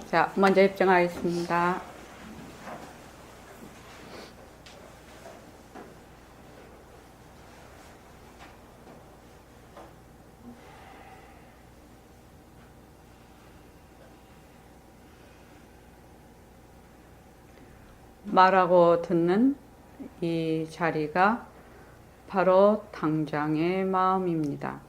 자, 먼저 입장하겠습니다. 말하고 듣는 이 자리가 바로 당장의 마음입니다.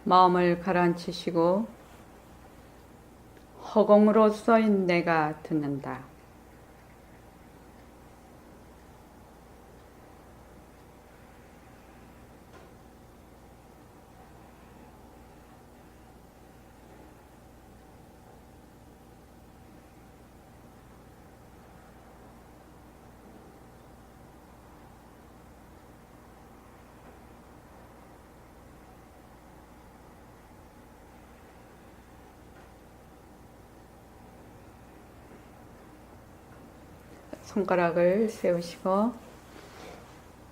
마음을 가라앉히시고 허공으로 써인 내가 듣는다. 손가락을 세우시고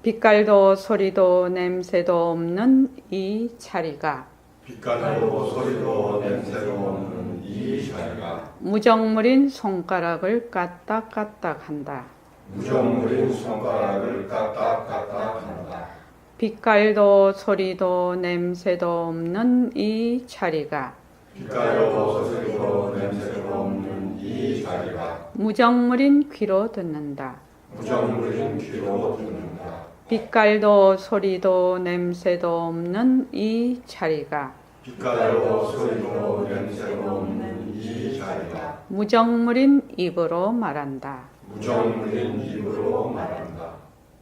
빛깔도 소리도 냄새도 없는 이 자리가 빛깔도 소리도 냄새도 없는 이 자리가 무정물인 손가락을 까딱까딱 한다. 무정물인 손가락을 까딱까딱 한다. 빛깔도 소리도 냄새도 없는 이 자리가 빛깔도 소리도 냄새도 없는 이 자리가 무정물인 귀로 듣는다. 무정물인 귀로 듣는다. 빛깔도 소리도 냄새도 없는 이 자리가 빛깔도 소리도 냄새도 없는 이 자리가 무정물인 입으로 말한다. 무정물인 입으로 말한다.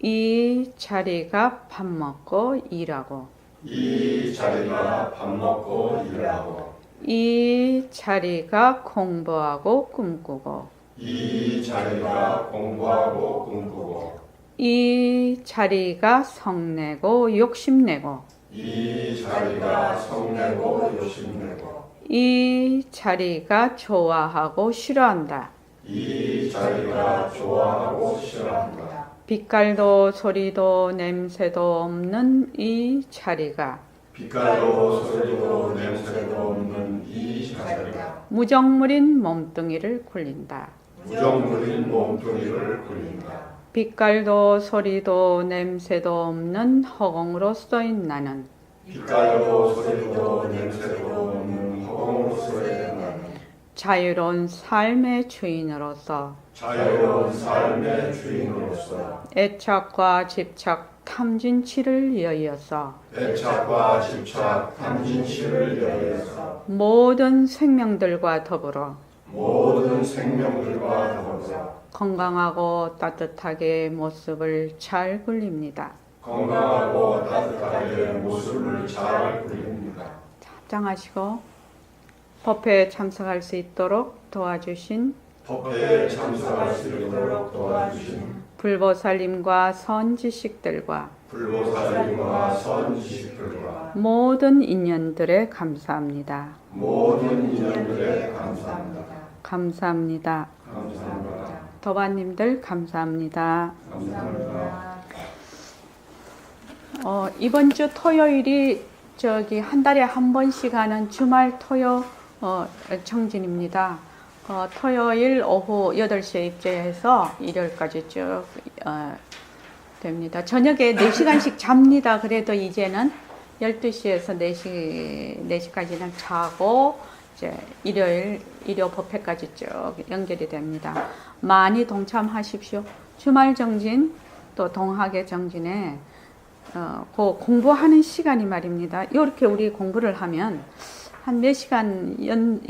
이 자리가 밥 먹고 일하고 이 자리가 밥 먹고 일하고 이 자리가 공부하고 꿈꾸고 이 자리가 공부하고 꿈꾸고 이 자리가 성내고 욕심내고 이 자리가 성내고 욕심내고 이 자리가 좋아하고 싫어한다. 이 자리가 좋아하고 싫어한다. 빛깔도 소리도 냄새도 없는 이 자리가 빛깔도 소리도 냄새도 없는 이 자리가 무정물인 몸뚱이를 굴린다. 무정물인 몸뚱이를 굴린다. 빛깔도 소리도 냄새도 없는 허공으로 써인 나는 빛깔도 소리도 냄새도 없는 허공으로서의 나는 자유로운 삶의 주인으로서 자유로운 삶의 주인으로서 애착과 집착 탐진치를 여의어서 애착과 집착 탐진치를 여의어서 모든 생명들과 더불어 모든 생명들과 더불어 건강하고 따뜻하게 모습을 잘 굴립니다. 건강하고 따뜻하게 모습을 잘 굴립니다. 합장하시고 법회에 참석할 수 있도록 도와주신 법회에 참석할 수 있도록 도와주신 불보살님과 선지식들과 불보살님과 선지식들과 모든 인연들에 감사합니다. 모든 인연들에 감사합니다. 감사합니다. 감사합니다. 도반님들 감사합니다. 감사합니다. 이번 주 토요일이 한 달에 한 번씩 하는 주말 토요 정진입니다. 토요일 오후 8시에 입제해서 일요일까지 쭉 됩니다. 저녁에 4시간씩 잡니다. 그래도 이제는 12시에서 4시까지는 자고 이제 일요 법회까지 쭉 연결이 됩니다. 많이 동참하십시오. 주말 정진 또 동학의 정진에 그 공부하는 시간이 말입니다. 이렇게 우리 공부를 하면 한 몇 시간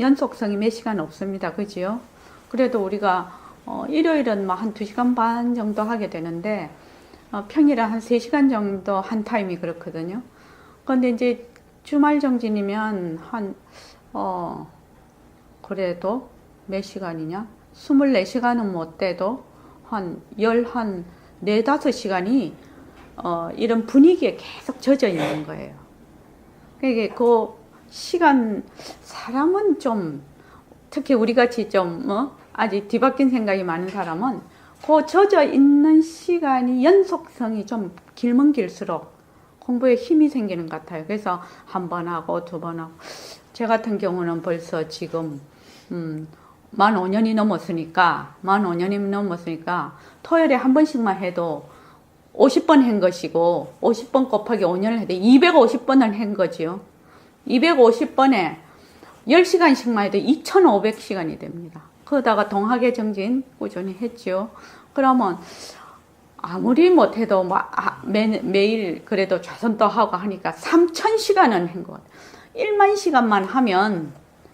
연속성이 몇 시간 없습니다. 그지요? 그래도 우리가 일요일은 한 2시간 반 정도 하게 되는데 평일은 한 3시간 정도 한 타임이 그렇거든요. 그런데 이제 주말 정진이면 그래도 몇 시간이냐? 24시간은 못 돼도 한 4, 5시간이 이런 분위기에 계속 젖어 있는 거예요. 그게 그 시간 사람은 좀 특히 우리 같이 좀 아직 뒤바뀐 생각이 많은 사람은 그 젖어 있는 시간이 연속성이 좀 길면 길수록 공부에 힘이 생기는 것 같아요. 그래서 한 번 하고 두 번 하고 제 같은 경우는 벌써 지금 만 5년이 넘었으니까 토요일에 한 번씩만 해도 50번 한 것이고 50번 곱하기 5년을 해도 250번을 한 거지요. 250번에 10시간씩만 해도 2500시간이 됩니다. 그러다가 동학의 정진 꾸준히 했죠. 그러면 아무리 못해도 매일 그래도 좌선도 하고 하니까 3000시간은 한 것 같아요. 1만 시간만 하면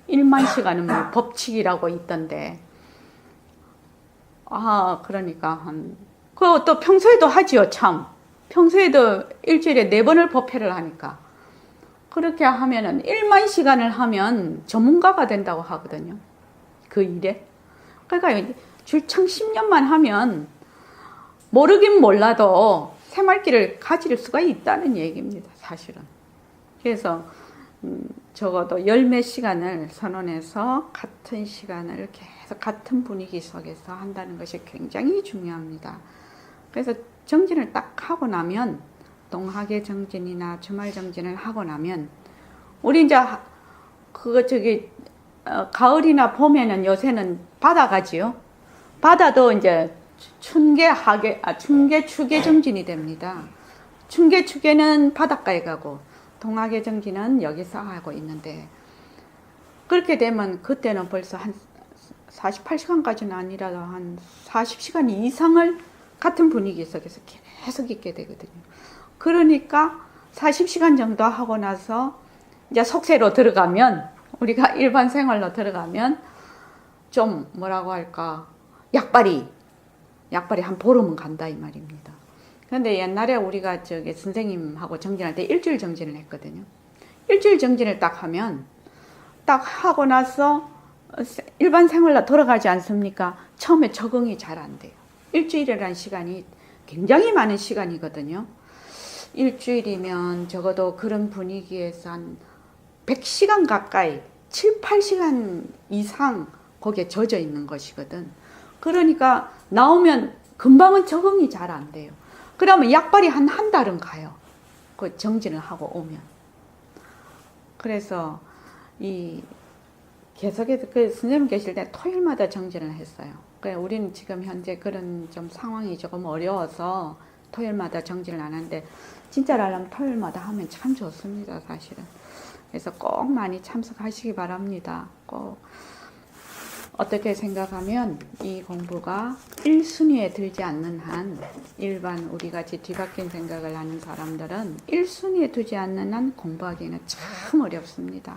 1만 시간은 뭐 법칙이라고 있던데 그러니까 그것도 평소에도 하지요. 참 평소에도 일주일에 4번을 법회를 하니까 그렇게 하면은 1만 시간을 하면 전문가가 된다고 하거든요. 그 일에. 그러니까 줄창 10년만 하면 모르긴 몰라도 새말길을 가질 수가 있다는 얘기입니다. 사실은. 그래서 적어도 열몇 시간을 선언해서 같은 시간을 계속 같은 분위기 속에서 한다는 것이 굉장히 중요합니다. 그래서 정진을 딱 하고 나면 동학의 정진이나 주말 정진을 하고 나면 우리 이제 가을이나 봄에는 요새는 바다 가지요. 바다도 이제 춘계 추계 정진이 됩니다. 춘계 추계는 바닷가에 가고 동학의 정진은 여기서 하고 있는데 그렇게 되면 그때는 벌써 한 48시간까지는 아니라도 한 40시간 이상을 같은 분위기 속에서 계속 있게 되거든요. 그러니까 40시간 정도 하고 나서 이제 속세로 들어가면 우리가 일반 생활로 들어가면 좀 뭐라고 할까 약발이 한 보름은 간다 이 말입니다. 그런데 옛날에 우리가 선생님하고 정진할 때 일주일 정진을 했거든요. 일주일 정진을 딱 하면 딱 하고 나서 일반 생활로 돌아가지 않습니까? 처음에 적응이 잘 안 돼요. 일주일이라는 시간이 굉장히 많은 시간이거든요. 일주일이면 적어도 그런 분위기에서 한 100시간 가까이 7, 8시간 이상 거기에 젖어 있는 것이거든. 그러니까 나오면 금방은 적응이 잘 안 돼요. 그러면 약발이 한 달은 가요. 그 정진을 하고 오면. 그래서 계속해서 선생님 계실 때 토요일마다 정진을 했어요. 그래 우리는 지금 현재 그런 좀 상황이 조금 어려워서 토요일마다 정진을 안 하는데 진짜라면 토요일마다 하면 참 좋습니다. 사실은. 그래서 꼭 많이 참석하시기 바랍니다. 꼭 어떻게 생각하면 이 공부가 1순위에 들지 않는 한 일반 우리같이 뒤바뀐 생각을 하는 사람들은 1순위에 두지 않는 한 공부하기는 참 어렵습니다.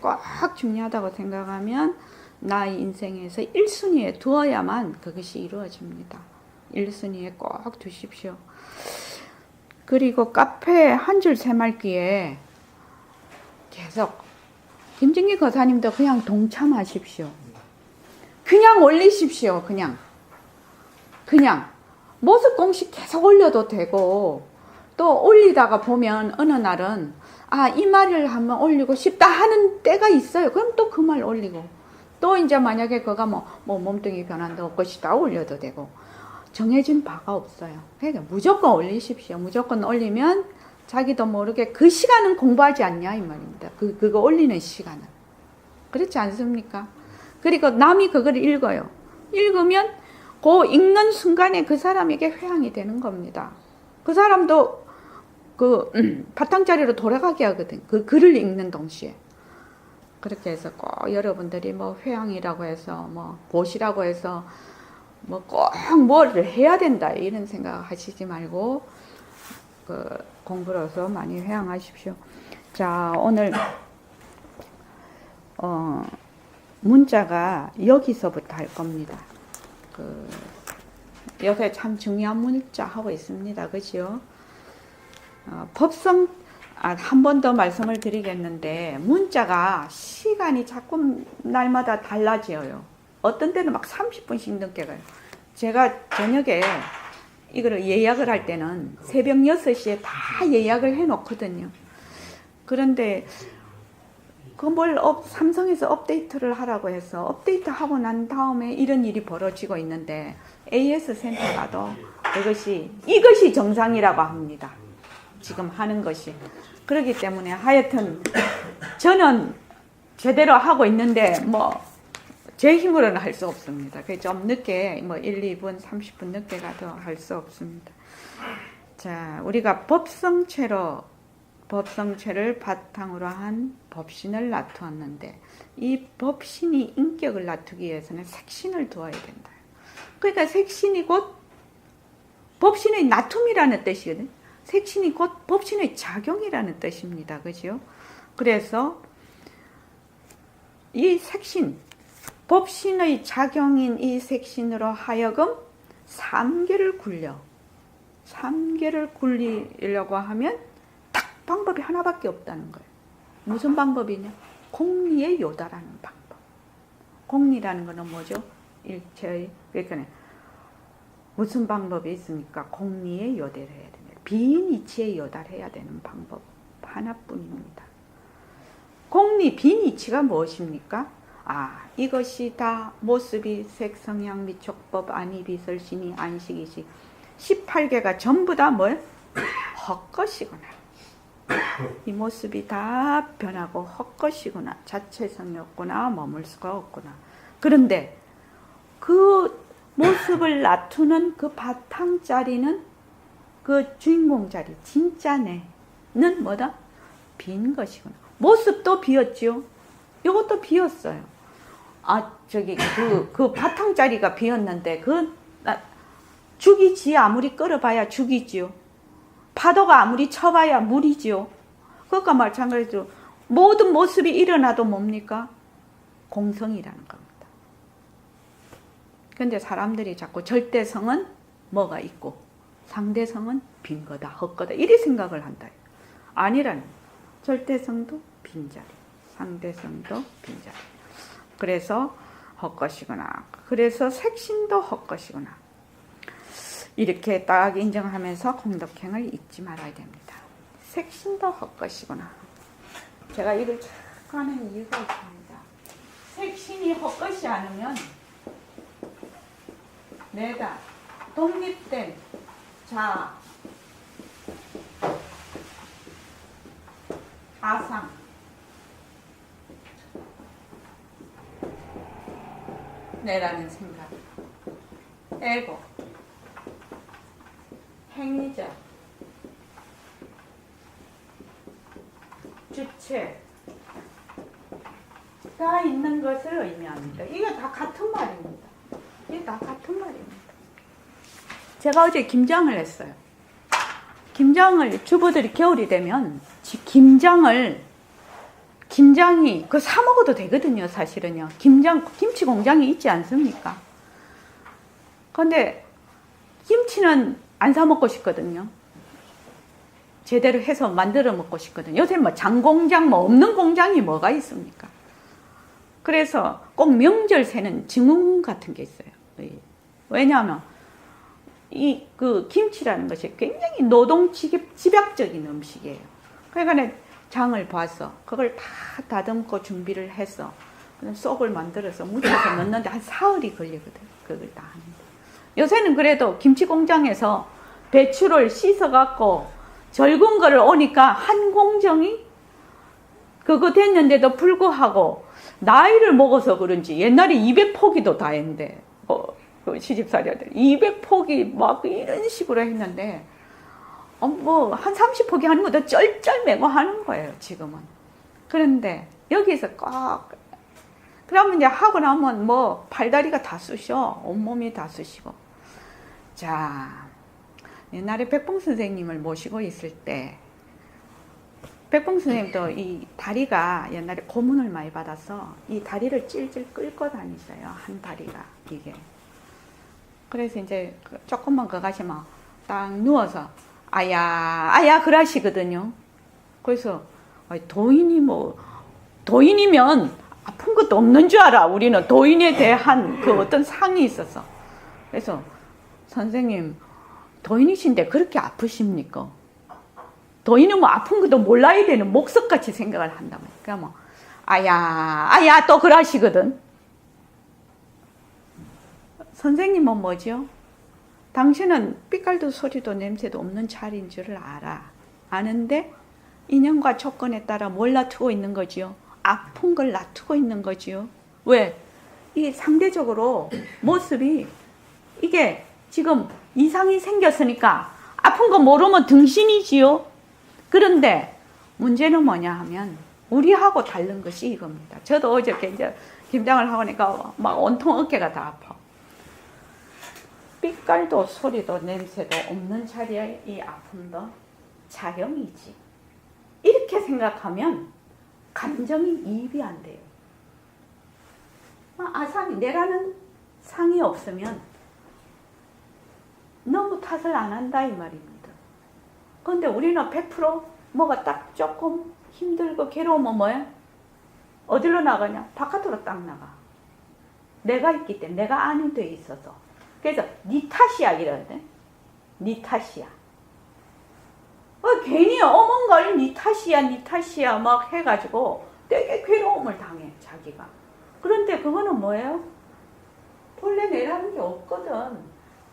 꼭 중요하다고 생각하면 나의 인생에서 1순위에 두어야만 그것이 이루어집니다. 1순위에 꼭 두십시오. 그리고 카페 한 줄 새말기에 계속 김진기 거사님도 그냥 동참하십시오. 그냥 올리십시오. 그냥 모습 공식 계속 올려도 되고 또 올리다가 보면 어느 날은 이 말을 한번 올리고 싶다 하는 때가 있어요. 그럼 또 그 말 올리고 또 이제 만약에 그가 뭐 몸뚱이 변환도 없고 싶다 올려도 되고 정해진 바가 없어요. 그러니까 무조건 올리십시오. 무조건 올리면 자기도 모르게 그 시간은 공부하지 않냐 이 말입니다. 그거 올리는 시간은. 그렇지 않습니까? 그리고 남이 그걸 읽어요. 읽으면 그 읽는 순간에 그 사람에게 회항이 되는 겁니다. 그 사람도 바탕자리로 돌아가게 하거든. 그 글을 읽는 동시에. 그렇게 해서 꼭 여러분들이 회항이라고 해서 보시라고 해서 꼭 뭐를 해야 된다 이런 생각 하시지 말고 공부로서 많이 회항하십시오. 자, 오늘 문자가 여기서부터 할 겁니다. 요새 참 중요한 문자 하고 있습니다. 그죠? 법성 한 번 더 말씀을 드리겠는데 문자가 시간이 자꾸 날마다 달라져요. 어떤 때는 막 30분씩 늦게 가요. 제가 저녁에 이거를 예약을 할 때는 새벽 6시에 다 예약을 해 놓거든요. 그런데 삼성에서 업데이트를 하라고 해서 업데이트 하고 난 다음에 이런 일이 벌어지고 있는데 AS 센터가도 이것이 정상이라고 합니다. 지금 하는 것이. 그렇기 때문에 하여튼 저는 제대로 하고 있는데 제 힘으로는 할 수 없습니다. 좀 늦게 1, 2분, 30분 늦게 가도 할 수 없습니다. 자, 우리가 법성체를 바탕으로 한 법신을 놔두었는데 이 법신이 인격을 놔두기 위해서는 색신을 두어야 된다. 그러니까 색신이 곧 법신의 놔툼이라는 뜻이거든요. 색신이 곧 법신의 작용이라는 뜻입니다. 그죠? 그래서 이 색신, 법신의 작용인 이 색신으로 하여금 삼계를 굴리려고 하면 딱 방법이 하나밖에 없다는 거예요. 무슨 방법이냐? 공리에 요달하는 방법. 공리라는 것은 뭐죠? 일체의, 그러니까 무슨 방법이 있습니까? 공리에 요달해야 됩니다. 비이치에 요달해야 되는 방법 하나뿐입니다. 공리, 비이치가 무엇입니까? 이것이 다 모습이 색성향 미촉법 안이비설신이 안식이식 18개가 전부 다 뭐예요? 헛것이구나. 이 모습이 다 변하고 헛것이구나. 자체성이 없구나. 머물 수가 없구나. 그런데 그 모습을 놔두는 그 바탕자리는 그 주인공 자리, 진짜 내는 뭐다? 빈 것이구나. 모습도 비었지요. 이것도 비었어요. 그 바탕자리가 비었는데 죽이지 아무리 끌어봐야 죽이지요. 파도가 아무리 쳐봐야 물이지요. 그것과 마찬가지로 모든 모습이 일어나도 뭡니까? 공성이라는 겁니다. 그런데 사람들이 자꾸 절대성은 뭐가 있고 상대성은 빈 거다, 헛거다 이렇게 생각을 한다. 아니라는 절대성도 빈자리, 상대성도 빈자리. 그래서 헛것이구나. 그래서 색신도 헛것이구나. 이렇게 딱 인정하면서 공덕행을 잊지 말아야 됩니다. 색신도 헛것이구나. 제가 이걸 자꾸 하는 이유가 있습니다. 색신이 헛것이 않으면 내가 독립된 아상, 내라는 생각, 에고, 행위자, 주체 다 있는 것을 의미합니다. 이거 다 같은 말입니다. 이게 다 같은 말입니다. 제가 어제 김장을 했어요. 주부들이 겨울이 되면 김장이 사 먹어도 되거든요. 사실은요. 김치 공장이 있지 않습니까? 근데 김치는 안 사 먹고 싶거든요. 제대로 해서 만들어 먹고 싶거든요. 요새 장공장 없는 공장이 뭐가 있습니까? 그래서 꼭 명절 새는 징후 같은 게 있어요. 왜냐하면 그 김치라는 것이 굉장히 집약적인 음식이에요. 그러니까 장을 봐서 그걸 다 다듬고 준비를 해서 쏙을 만들어서 묻혀서 넣는데 한 사흘이 걸리거든. 그걸 다 하는데. 요새는 그래도 김치 공장에서 배추를 씻어갖고 절군 거를 오니까 한 공정이 그거 됐는데도 불구하고 나이를 먹어서 그런지 옛날에 200포기도 다 했는데 그 시집살이들 200포기 막 이런 식으로 했는데 한 30포기 하는 것도 쩔쩔매고 하는 거예요 지금은. 그런데 여기서 꼭 그러면 이제 하고 나면 팔다리가 다 쑤셔. 온몸이 다 쑤시고. 자, 옛날에 백봉 선생님을 모시고 있을 때 백봉 선생님도 이 다리가 옛날에 고문을 많이 받아서 이 다리를 찔찔 끌고 다니셔요. 한 다리가 이게. 그래서 이제 조금만 가시면 딱 누워서 아야 그러시거든요. 그래서 도인이면 아픈 것도 없는 줄 알아. 우리는 도인에 대한 그 어떤 상이 있어서. 그래서 선생님 도인이신데 그렇게 아프십니까? 도인은 뭐 아픈 것도 몰라야 되는 목석같이 생각을 한단 말이야. 그러니까 뭐 아야 또 그러시거든. 선생님은 뭐죠? 당신은 삐깔도 소리도 냄새도 없는 자리인 줄을 알아. 아는데 인연과 조건에 따라 뭘 놔두고 있는 거지요? 아픈 걸 놔두고 있는 거지요. 왜? 이 상대적으로 모습이 이게 지금 이상이 생겼으니까 아픈 거 모르면 등신이지요. 그런데 문제는 뭐냐 하면 우리하고 다른 것이 이겁니다. 저도 어저께 이제 김장을 하고 나니까 막 온통 어깨가 다 아파. 삐깔도 소리도 냄새도 없는 자리에 이 아픔도 작용이지. 이렇게 생각하면 감정이 이입이 안 돼요. 아상이 내라는 상이 없으면 너무 탓을 안 한다 이 말입니다. 그런데 우리는 100% 뭐가 딱 조금 힘들고 괴로우면 뭐야? 어디로 나가냐? 바깥으로 딱 나가. 내가 있기 때문에 내가 아는 데 있어서. 그래서 니 탓이야 이러는데 니 탓이야. 괜히 어멍걸 니 탓이야 막 해가지고 되게 괴로움을 당해 자기가. 그런데 그거는 뭐예요? 본래 내라는 게 없거든.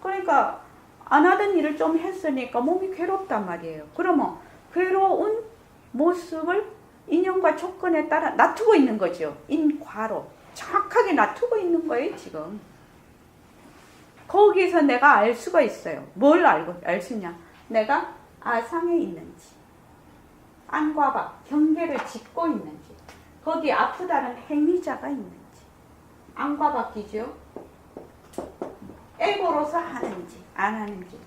그러니까 안 하던 일을 좀 했으니까 몸이 괴롭단 말이에요. 그러면 괴로운 모습을 인연과 조건에 따라 놔두고 있는 거죠. 인과로 정확하게 놔두고 있는 거예요 지금. 거기서 내가 알 수가 있어요. 뭘 알 수 있냐? 내가 아상에 있는지, 안과 밖 경계를 짚고 있는지, 거기 아프다는 행위자가 있는지, 안과 밖이죠. 에고로서 하는지 안 하는지.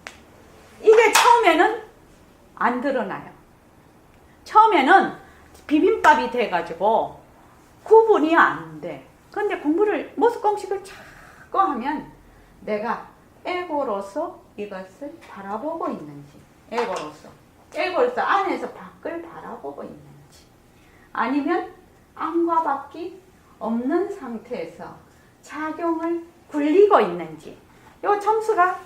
이게 처음에는 안 드러나요. 처음에는 비빔밥이 돼가지고 구분이 안 돼. 그런데 공부를 모습 공식을 자꾸 하면 내가 에고로서 이것을 바라보고 있는지, 에고로서 안에서 밖을 바라보고 있는지, 아니면 안과 밖이 없는 상태에서 작용을 굴리고 있는지, 요 점수가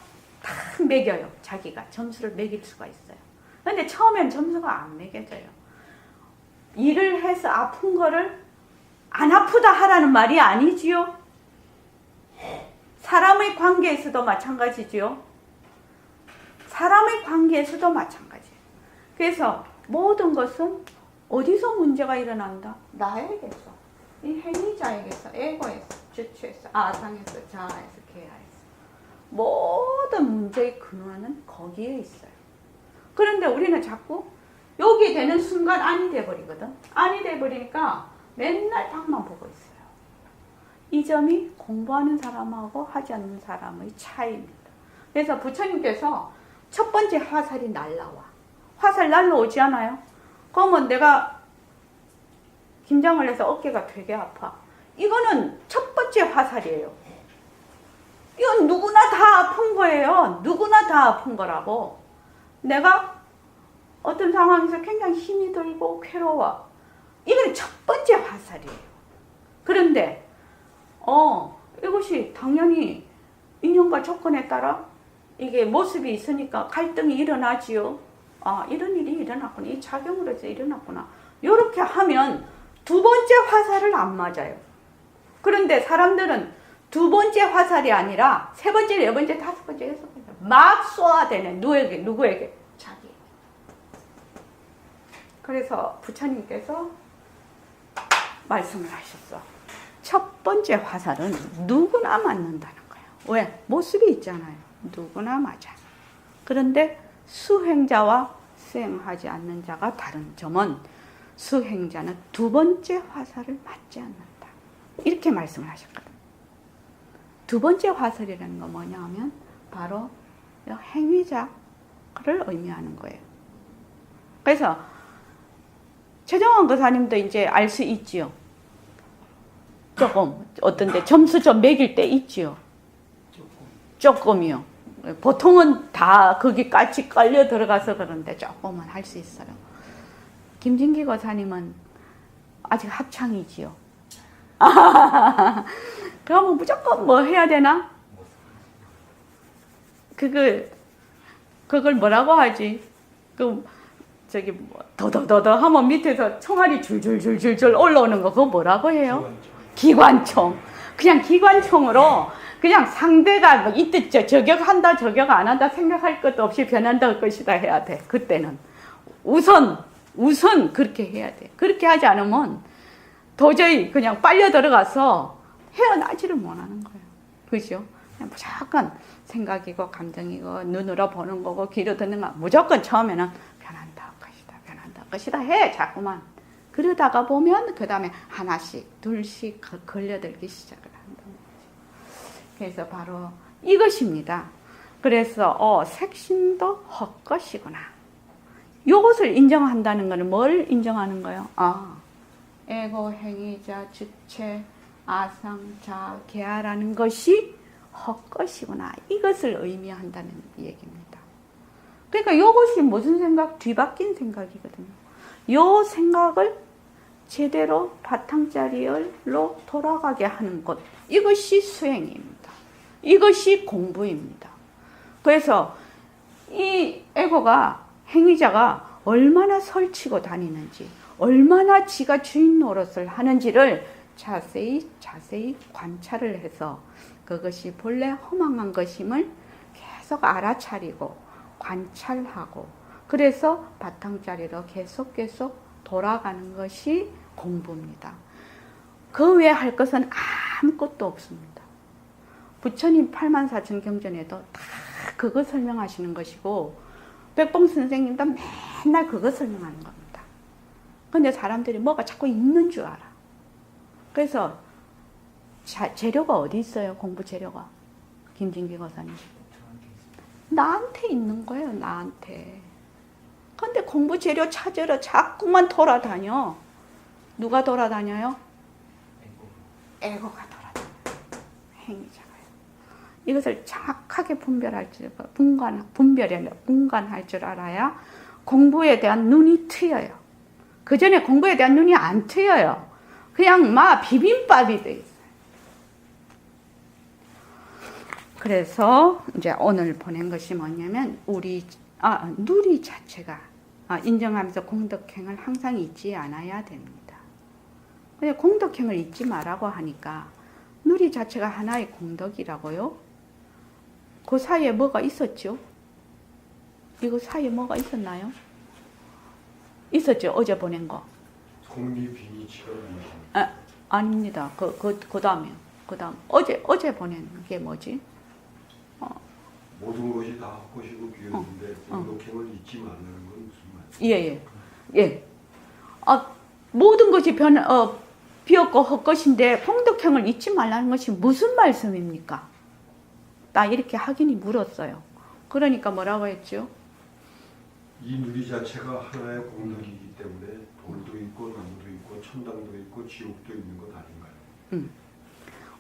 딱 매겨요. 자기가 점수를 매길 수가 있어요. 근데 처음엔 점수가 안 매겨져요. 일을 해서 아픈 거를 안 아프다 하라는 말이 아니지요. 사람의 관계에서도 마찬가지지요. 사람의 관계에서도 마찬가지예요. 그래서 모든 것은 어디서 문제가 일어난다? 나에게서, 이 행위자에게서, 에고에서, 주체에서, 아상에서, 자아에서, 계하에서. 모든 문제의 근원은 거기에 있어요. 그런데 우리는 자꾸 여기 되는 순간 아니 돼버리거든. 아니 돼버리니까 맨날 밖만 보고 있어요. 이 점이 공부하는 사람하고 하지 않는 사람의 차이입니다. 그래서 부처님께서 첫 번째 화살이 날라와. 화살 날라오지 않아요? 그러면 내가 김장을 해서 어깨가 되게 아파. 이거는 첫 번째 화살이에요. 이건 누구나 다 아픈 거예요. 누구나 다 아픈 거라고. 내가 어떤 상황에서 굉장히 힘이 들고 괴로워. 이건 첫 번째 화살이에요. 그런데 이것이 당연히 인연과 조건에 따라 이게 모습이 있으니까 갈등이 일어나지요. 이런 일이 일어났구나. 이 작용으로 해서 일어났구나. 이렇게 하면 두 번째 화살을 안 맞아요. 그런데 사람들은 두 번째 화살이 아니라 세 번째, 네 번째, 다섯 번째, 여섯 번째 막 쏘아대네. 누구에게? 자기에게. 그래서 부처님께서 말씀을 하셨어. 첫 번째 화살은 누구나 맞는다는 거예요. 왜? 모습이 있잖아요. 누구나 맞아. 그런데 수행자와 수행하지 않는 자가 다른 점은 수행자는 두 번째 화살을 맞지 않는다. 이렇게 말씀을 하셨거든. 두 번째 화살이라는 건 뭐냐 하면 바로 행위자를 의미하는 거예요. 그래서 최정원 교사님도 이제 알 수 있지요. 조금 어떤데 점수 좀 매길 때 있지요. 조금이요. 보통은 다 거기까지 깔려 들어가서 그런데 조금은 할 수 있어요. 김진기 교사님은 아직 합창이지요. 그러면 무조건 뭐 해야 되나? 그걸 뭐라고 하지? 저기 뭐 더더더더 하면 밑에서 총알이 줄줄줄줄줄 올라오는 거 그거 뭐라고 해요? 기관총. 그냥 기관총으로 그냥 상대가 뭐 이때 저격한다 저격 안 한다 생각할 것도 없이 변한다 것이다 해야 돼. 그때는 우선 그렇게 해야 돼. 그렇게 하지 않으면 도저히 그냥 빨려 들어가서 헤어나지를 못하는 거예요. 그죠? 그냥 무조건 생각이고 감정이고 눈으로 보는 거고 귀로 듣는 거 무조건 처음에는 변한다 것이다 해 자꾸만. 그러다가 보면 그 다음에 하나씩 둘씩 걸려들기 시작을 한다는 거죠. 그래서 바로 이것입니다. 그래서 색신도 헛것이구나. 이것을 인정한다는 것은 뭘 인정하는 거예요? 에고, 행위자, 주체, 아상, 자, 계하라는 것이 헛것이구나. 이것을 의미한다는 얘기입니다. 그러니까 이것이 무슨 생각? 뒤바뀐 생각이거든요. 이 생각을 제대로 바탕자리로 돌아가게 하는 것. 이것이 수행입니다. 이것이 공부입니다. 그래서 이 에고가, 행위자가 얼마나 설치고 다니는지, 얼마나 지가 주인 노릇을 하는지를 자세히 관찰을 해서 그것이 본래 허망한 것임을 계속 알아차리고 관찰하고 그래서 바탕자리로 계속 돌아가는 것이 공부입니다. 그 외에 할 것은 아무것도 없습니다. 부처님 84,000 경전에도 다 그거 설명하시는 것이고 백봉 선생님도 맨날 그거 설명하는 겁니다. 근데 사람들이 뭐가 자꾸 있는 줄 알아. 그래서 재료가 어디 있어요? 공부 재료가. 김진기 거사님. 나한테 있는 거예요. 나한테. 근데 공부 재료 찾으러 자꾸만 돌아다녀. 누가 돌아다녀요? 에고가 돌아다녀요. 행위자가요. 이것을 정확하게 분간할 줄 알아야 공부에 대한 눈이 트여요. 그 전에 공부에 대한 눈이 안 트여요. 그냥 막 비빔밥이 돼 있어요. 그래서 이제 오늘 보낸 것이 뭐냐면 누리 자체가 인정하면서 공덕행을 항상 잊지 않아야 됩니다. 근데 공덕행을 잊지 말라고 하니까 누리 자체가 하나의 공덕이라고요? 그 사이에 뭐가 있었죠? 이거 사이에 뭐가 있었나요? 있었죠? 어제 보낸 거. 공리비니치가 아닙니다. 그 다음에. 어제 보낸 게 뭐지? 모든 것이 다 헛것이고 비었는데 공덕행을 잊지 말라는 건 무슨 말이에요? 예. 모든 것이 비었고 헛것인데 공덕행을 잊지 말라는 것이 무슨 말씀입니까? 나 이렇게 학인이 물었어요. 그러니까 뭐라고 했죠? 이 누리 자체가 하나의 공덕이기 때문에 돌도 있고 나무도 있고 천당도 있고 지옥도 있는 것 아닌가요?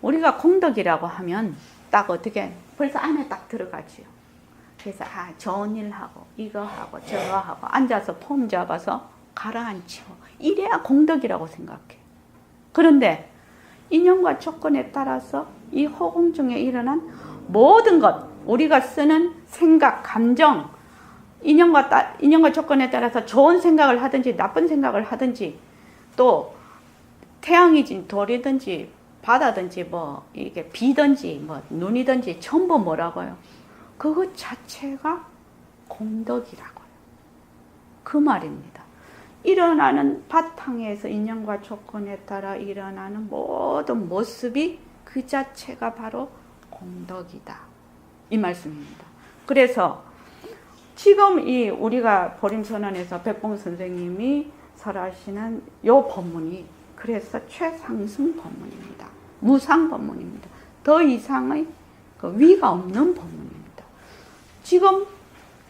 우리가 공덕이라고 하면 딱 어떻게 벌써 안에 딱 들어가지요. 그래서 좋은 일 하고 이거 하고 저거 하고 앉아서 폼 잡아서 가라앉히고 이래야 공덕이라고 생각해. 그런데 인연과 조건에 따라서 이 호공 중에 일어난 모든 것, 우리가 쓰는 생각, 감정, 인연과 조건에 따라서 좋은 생각을 하든지 나쁜 생각을 하든지 또 태양이든지 돌이든지 바다든지 뭐 이게 비든지 뭐 눈이든지 전부 뭐라고요? 그것 자체가 공덕이라고요. 그 말입니다. 일어나는 바탕에서 인연과 조건에 따라 일어나는 모든 모습이 그 자체가 바로 공덕이다. 이 말씀입니다. 그래서 지금 우리가 보림선언에서 백봉 선생님이 설하시는 요 법문이 그래서 최상승 법문입니다. 무상 법문입니다. 더 이상의 그 위가 없는 법문입니다. 지금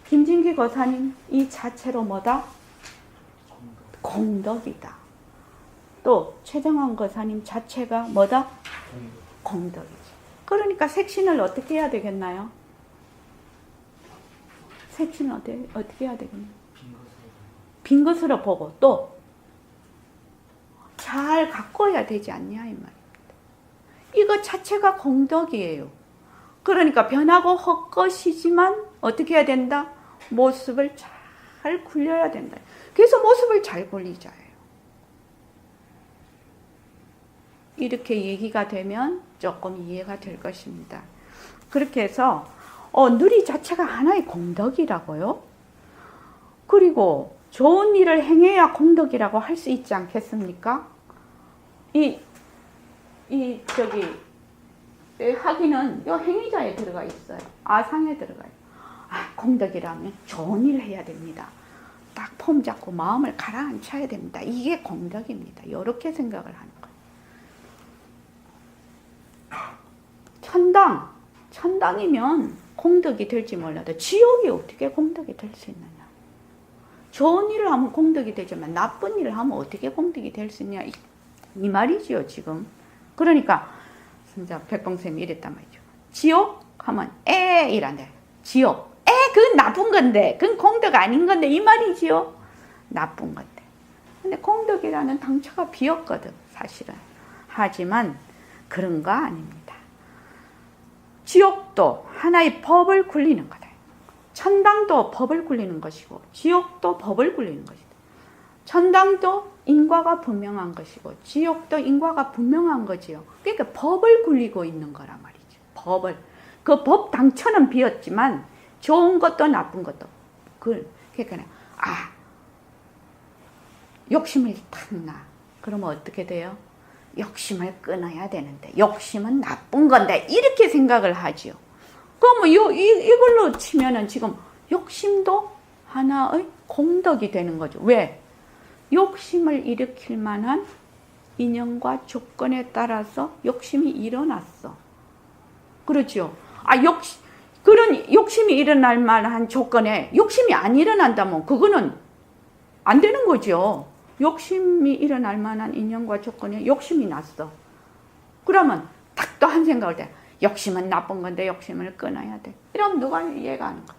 김진기 거사님 이 자체로 뭐다? 공덕이다. 또 최정환 거사님 자체가 뭐다? 공덕이죠. 그러니까 색신을 어떻게 해야 되겠나요? 색신을 어떻게 해야 되겠나요? 빈 것으로 보고 또 잘 가꿔야 되지 않냐 이 말입니다. 이거 자체가 공덕이에요. 그러니까 변하고 헛것이지만 어떻게 해야 된다? 모습을 잘 잘 굴려야 된다. 그래서 모습을 잘 굴리자예요. 이렇게 얘기가 되면 조금 이해가 될 것입니다. 그렇게 해서 누리 자체가 하나의 공덕이라고요. 그리고 좋은 일을 행해야 공덕이라고 할 수 있지 않겠습니까? 학위는 요 행위자에 들어가 있어요. 아상에 들어가요. 공덕이라면 좋은 일을 해야 됩니다. 딱 폼 잡고 마음을 가라앉혀야 됩니다. 이게 공덕입니다. 이렇게 생각을 하는 거예요. 천당이면 공덕이 될지 몰라도 지옥이 어떻게 공덕이 될 수 있느냐. 좋은 일을 하면 공덕이 되지만 나쁜 일을 하면 어떻게 공덕이 될 수 있냐. 이 말이지요, 지금. 그러니까 진짜 백봉쌤이 이랬단 말이죠. 지옥 하면 이란데. 지옥. 그건 나쁜 건데. 그건 공덕 아닌 건데. 이 말이지요. 나쁜 건데. 근데 공덕이라는 당처가 비었거든, 사실은. 하지만 그런 거 아닙니다. 지옥도 하나의 법을 굴리는 거다. 천당도 법을 굴리는 것이고 지옥도 법을 굴리는 것이다. 천당도 인과가 분명한 것이고 지옥도 인과가 분명한 거지요. 그러니까 법을 굴리고 있는 거란 말이죠. 법을. 그 법 당처는 비었지만 좋은 것도 나쁜 것도. 그러니까 욕심을 탔나. 그러면 어떻게 돼요? 욕심을 끊어야 되는데 욕심은 나쁜 건데 이렇게 생각을 하지요. 그럼 이걸로 치면은 지금 욕심도 하나의 공덕이 되는 거죠. 왜? 욕심을 일으킬 만한 인연과 조건에 따라서 욕심이 일어났어. 그렇죠? 그런 욕심이 일어날 만한 조건에 욕심이 안 일어난다면 그거는 안 되는 거죠. 욕심이 일어날 만한 인연과 조건에 욕심이 났어. 그러면 딱 또 한 생각을 해. 욕심은 나쁜 건데 욕심을 끊어야 돼. 이러면 누가 이해가 하는 거야?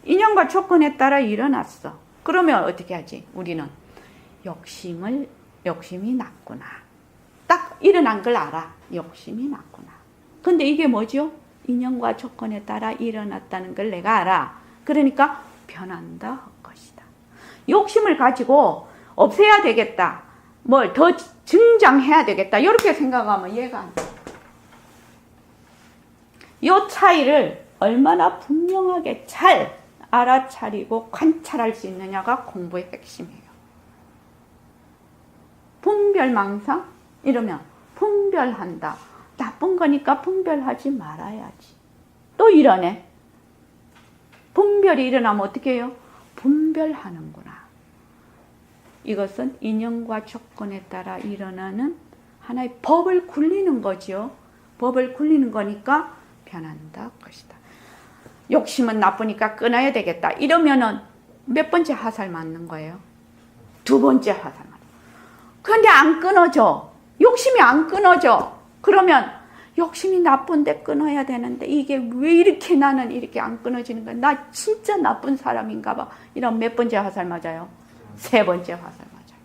인연과 조건에 따라 일어났어. 그러면 어떻게 하지? 우리는 욕심이 났구나. 딱 일어난 걸 알아. 욕심이 났구나. 근데 이게 뭐죠? 인연과 조건에 따라 일어났다는 걸 내가 알아. 그러니까 변한다 할 것이다. 욕심을 가지고 없애야 되겠다. 뭘 더 증장해야 되겠다. 이렇게 생각하면 이해가 안 돼. 이 차이를 얼마나 분명하게 잘 알아차리고 관찰할 수 있느냐가 공부의 핵심이에요. 분별망상? 이러면 분별한다. 나쁜 거니까 분별하지 말아야지. 또 이러네. 분별이 일어나면 어떻게 해요? 분별하는구나. 이것은 인연과 조건에 따라 일어나는 하나의 법을 굴리는 거죠. 법을 굴리는 거니까 변한다 것이다. 욕심은 나쁘니까 끊어야 되겠다. 이러면은 몇 번째 화살 맞는 거예요? 두 번째 화살 맞는 거예요. 그런데 안 끊어져. 욕심이 안 끊어져. 그러면 욕심이 나쁜데 끊어야 되는데 이게 왜 이렇게 나는 이렇게 안 끊어지는 거야? 나 진짜 나쁜 사람인가 봐. 이런 몇 번째 화살 맞아요? 세 번째 화살 맞아요.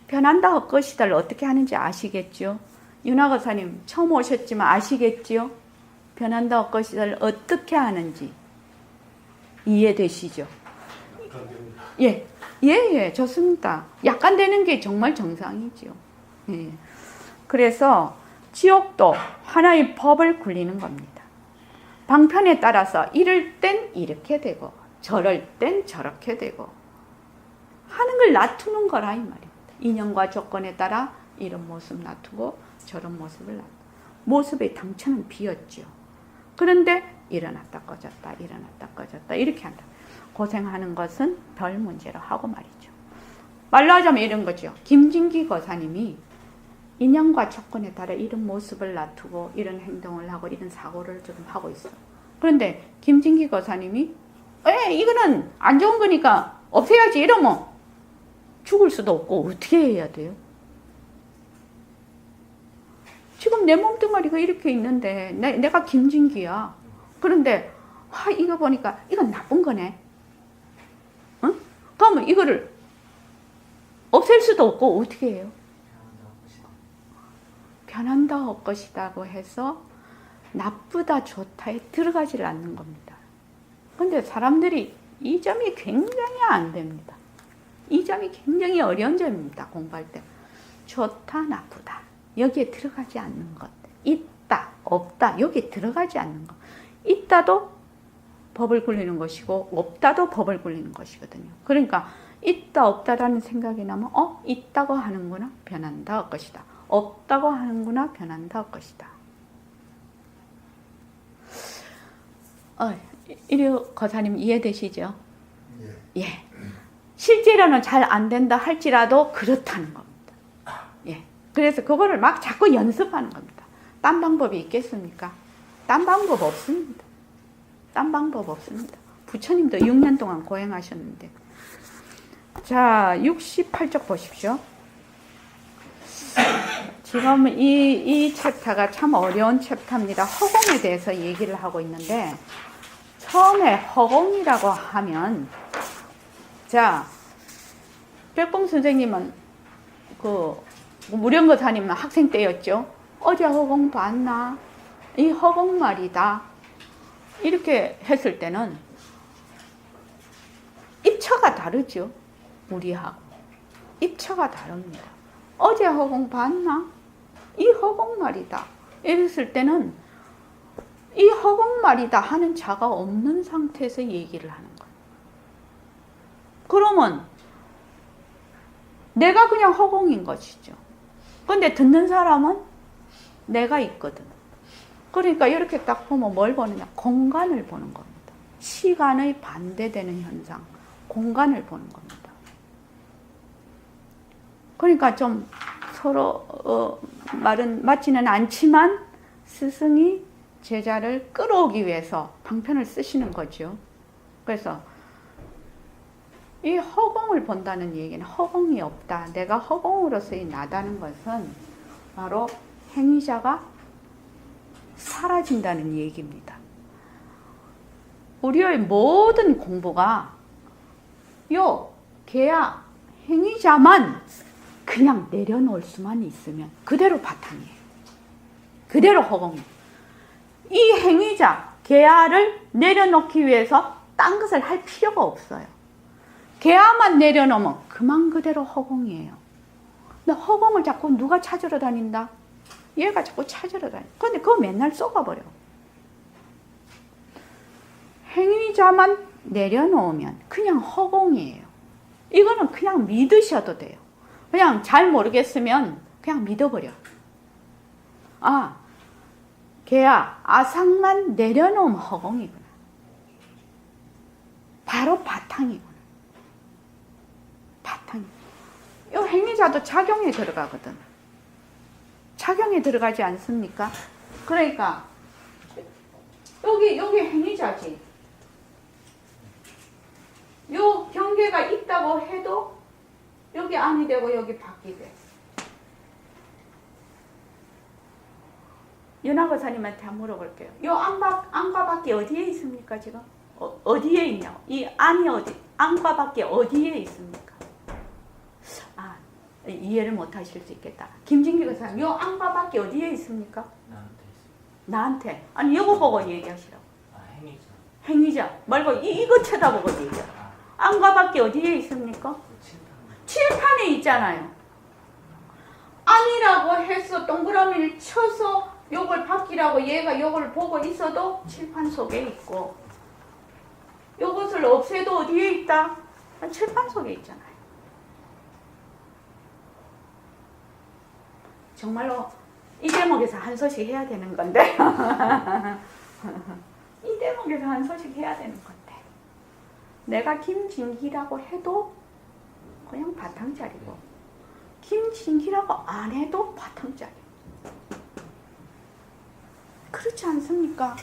변한다 헛것이다를 어떻게 하는지 아시겠죠? 윤화 거사님 처음 오셨지만 아시겠죠? 변한다 헛것이다를 어떻게 하는지 이해되시죠? 예, 좋습니다. 약간 되는 게 정말 정상이죠. 예. 그래서 지옥도 하나의 법을 굴리는 겁니다. 방편에 따라서 이럴 땐 이렇게 되고 저럴 땐 저렇게 되고 하는 걸 놔두는 거라 이 말입니다. 인연과 조건에 따라 이런 모습 놔두고 저런 모습을 놔두고 모습의 당처는 비었죠. 그런데 일어났다 꺼졌다 일어났다 꺼졌다 이렇게 한다. 고생하는 것은 별 문제로 하고 말이죠. 말로 하자면 이런 거죠. 김진기 거사님이 인연과 조건에 따라 이런 모습을 놔두고 이런 행동을 하고 이런 사고를 지금 하고 있어. 그런데 김진기 거사님이 이거는 안 좋은 거니까 없애야지 이러면 죽을 수도 없고 어떻게 해야 돼요? 지금 내 몸뚱아리가 이렇게 있는데 내가 김진기야. 그런데 이거 보니까 이건 나쁜 거네. 응? 그러면 이거를 없앨 수도 없고 어떻게 해요? 변한다 할 것이다고 해서 나쁘다 좋다에 들어가지를 않는 겁니다. 근데 사람들이 이 점이 굉장히 안 됩니다. 이 점이 굉장히 어려운 점입니다. 공부할 때. 좋다, 나쁘다. 여기에 들어가지 않는 것. 있다, 없다. 여기에 들어가지 않는 것. 있다도 법을 굴리는 것이고 없다도 법을 굴리는 것이거든요. 그러니까 있다, 없다라는 생각이 나면 있다고 하는구나, 변한다 할 것이다. 없다고 하는구나, 변한다 할 것이다. 이류 거사님 이해되시죠? 예. 실제로는 잘 안 된다 할지라도 그렇다는 겁니다. 예. 그래서 그거를 막 자꾸 연습하는 겁니다. 딴 방법이 있겠습니까? 딴 방법 없습니다. 딴 방법 없습니다. 부처님도 6년 동안 고행하셨는데. 자, 68쪽 보십시오. 지금 이 챕터가 참 어려운 챕터입니다. 허공에 대해서 얘기를 하고 있는데, 처음에 허공이라고 하면, 자, 백봉 선생님은 무령거사님은 학생 때였죠. 어제 허공 봤나? 이 허공 말이다. 이렇게 했을 때는 입처가 다르죠. 우리하고. 입처가 다릅니다. 어제 허공 봤나? 이 허공 말이다. 이랬을 때는 이 허공 말이다 하는 자가 없는 상태에서 얘기를 하는 거예요. 그러면 내가 그냥 허공인 것이죠. 근데 듣는 사람은 내가 있거든. 그러니까 이렇게 딱 보면 뭘 보느냐? 공간을 보는 겁니다. 시간의 반대되는 현상, 공간을 보는 겁니다. 그러니까 좀 서로 말은 맞지는 않지만 스승이 제자를 끌어오기 위해서 방편을 쓰시는 거죠. 그래서 이 허공을 본다는 얘기는 허공이 없다. 내가 허공으로서의 나다는 것은 바로 행위자가 사라진다는 얘기입니다. 우리의 모든 공부가 개야 행위자만 그냥 내려놓을 수만 있으면 그대로 바탕이에요. 그대로 허공이에요. 이 행위자 개야를 내려놓기 위해서 딴 것을 할 필요가 없어요. 개야만 내려놓으면 그만 그대로 허공이에요. 근데 허공을 자꾸 누가 찾으러 다닌다? 얘가 자꾸 찾으러 다녀. 근데 그거 맨날 쏘가버려. 행위자만 내려놓으면 그냥 허공이에요. 이거는 그냥 믿으셔도 돼요. 그냥 잘 모르겠으면 그냥 믿어버려. 아, 걔야 아상만 내려놓으면 허공이구나. 바로 바탕이구나. 바탕이. 이 행위자도 작용에 들어가거든. 작용에 들어가지 않습니까? 그러니까 여기 행위자지. 요 경계가 있다고 해도 여기 안이 되고 여기 밖이 돼. 윤화거사님한테 한번 물어볼게요. 요 안과 밖이 어디에 있습니까 지금? 어디에 있냐? 이 안이 어디? 안과 밖이 어디에 있습니까? 아, 이해를 못 하실 수 있겠다. 김진기 거사님, 요 안과 밖이 어디에 있습니까? 나한테 있어. 나한테. 아니 이거 보고 얘기하시라고. 행위자. 행위자 말고 이거 쳐다보고 얘기해. 안과 밖이 어디에 있습니까? 칠판에 있잖아요. 안이라고 해서 동그라미를 쳐서 요걸 바뀌라고 얘가 요걸 보고 있어도 칠판 속에 있고, 요것을 없애도 어디에 있다? 칠판 속에 있잖아요. 정말로 이 대목에서 한 소식 해야 되는 건데 이 대목에서 한 소식 해야 되는 건데, 내가 김진기라고 해도 그냥 바탕짜리고, 김진기라고 안 해도 바탕짜리. 그렇지 않습니까?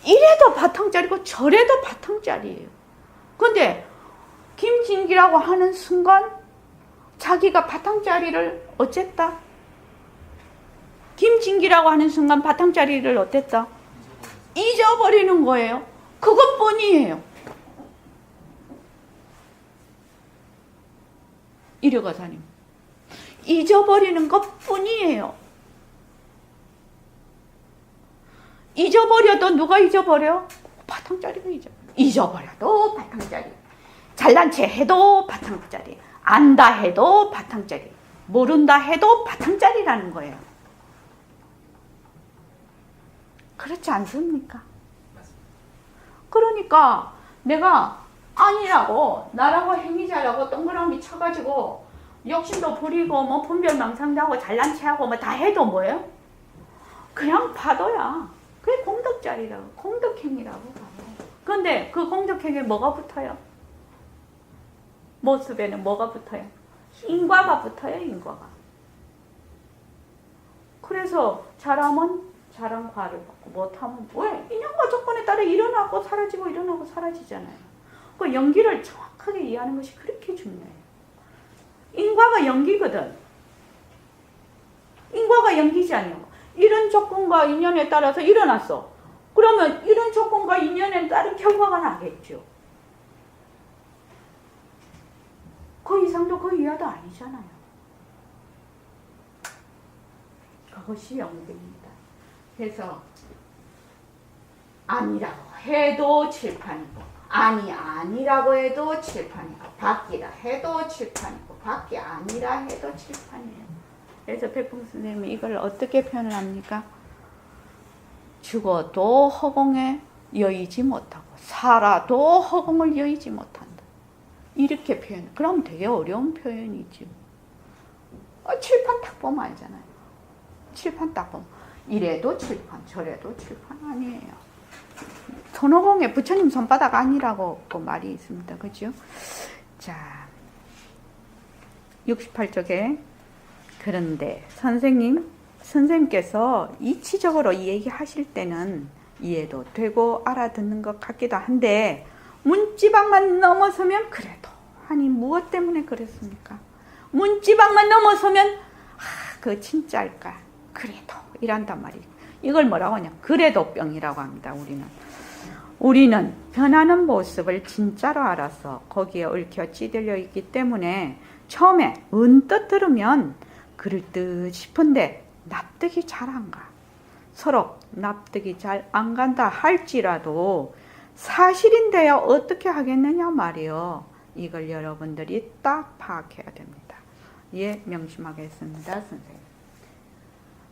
이래도 바탕짜리고 저래도 바탕짜리예요. 근데 김진기라고 하는 순간 자기가 바탕짜리를 어쨌다? 김진기라고 하는 순간 바탕짜리를 어땠다? 잊어버리는 거예요. 그것뿐이에요. 이려가사님, 잊어버리는 것뿐이에요. 잊어버려도 누가 잊어버려? 바탕짜리가 잊어버려도 바탕짜리. 잘난 체 해도 바탕짜리. 안다 해도 바탕짜리. 모른다 해도 바탕짜리라는 거예요. 그렇지 않습니까? 그러니까 내가 아니라고 나라고 행위자라고 동그라미 쳐가지고 욕심도 부리고 뭐 분별망상도 하고 잘난 체하고 뭐 다 해도 뭐예요? 그냥 파도야. 그게 공덕자리라고, 공덕행위라고 봐요. 그런데 그 공덕행위에 뭐가 붙어요? 모습에는 뭐가 붙어요? 인과가 붙어요, 인과가. 그래서 잘하면 잘한 과를 받고 못하면 왜? 인연과 조건에 따라 일어나고 사라지고 일어나고 사라지잖아요. 그 연기를 정확하게 이해하는 것이 그렇게 중요해요. 인과가 연기거든. 인과가 연기지 않냐고. 이런 조건과 인연에 따라서 일어났어. 그러면 이런 조건과 인연에 따른 결과가 나겠죠. 그 이상도 그 이하도 아니잖아요. 그것이 연기입니다. 그래서 아니라고 해도 칠판이고 아니라고 해도 칠판이고 밖이라 해도 칠판이고 밖이 아니라 해도 칠판이에요. 그래서 백풍 선생님이 이걸 어떻게 표현을 합니까? 죽어도 허공에 여의지 못하고 살아도 허공을 여의지 못한다. 이렇게 표현. 그럼 되게 어려운 표현이죠. 칠판 딱 보면 알잖아요. 칠판 딱 보면 이래도 칠판 저래도 칠판 아니에요. 손오공에 부처님 손바닥 아니라고 그 말이 있습니다. 그죠? 자, 68쪽에 그런데 선생님께서 이치적으로 이 얘기 하실 때는 이해도 되고 알아듣는 것 같기도 한데 문지방만 넘어서면 그래도 아니 무엇 때문에 그랬습니까? 문지방만 넘어서면 그 진짜일까? 그래도 이란단 말이에요. 이걸 뭐라고 하냐? 그래도 병이라고 합니다. 우리는 변하는 모습을 진짜로 알아서 거기에 얽혀 찌들려 있기 때문에 처음에 언뜻 들으면 그럴 듯 싶은데 납득이 잘 안 가. 서로 납득이 잘 안 간다 할지라도 사실인데요. 어떻게 하겠느냐 말이요. 이걸 여러분들이 딱 파악해야 됩니다. 예, 명심하겠습니다. 선생님.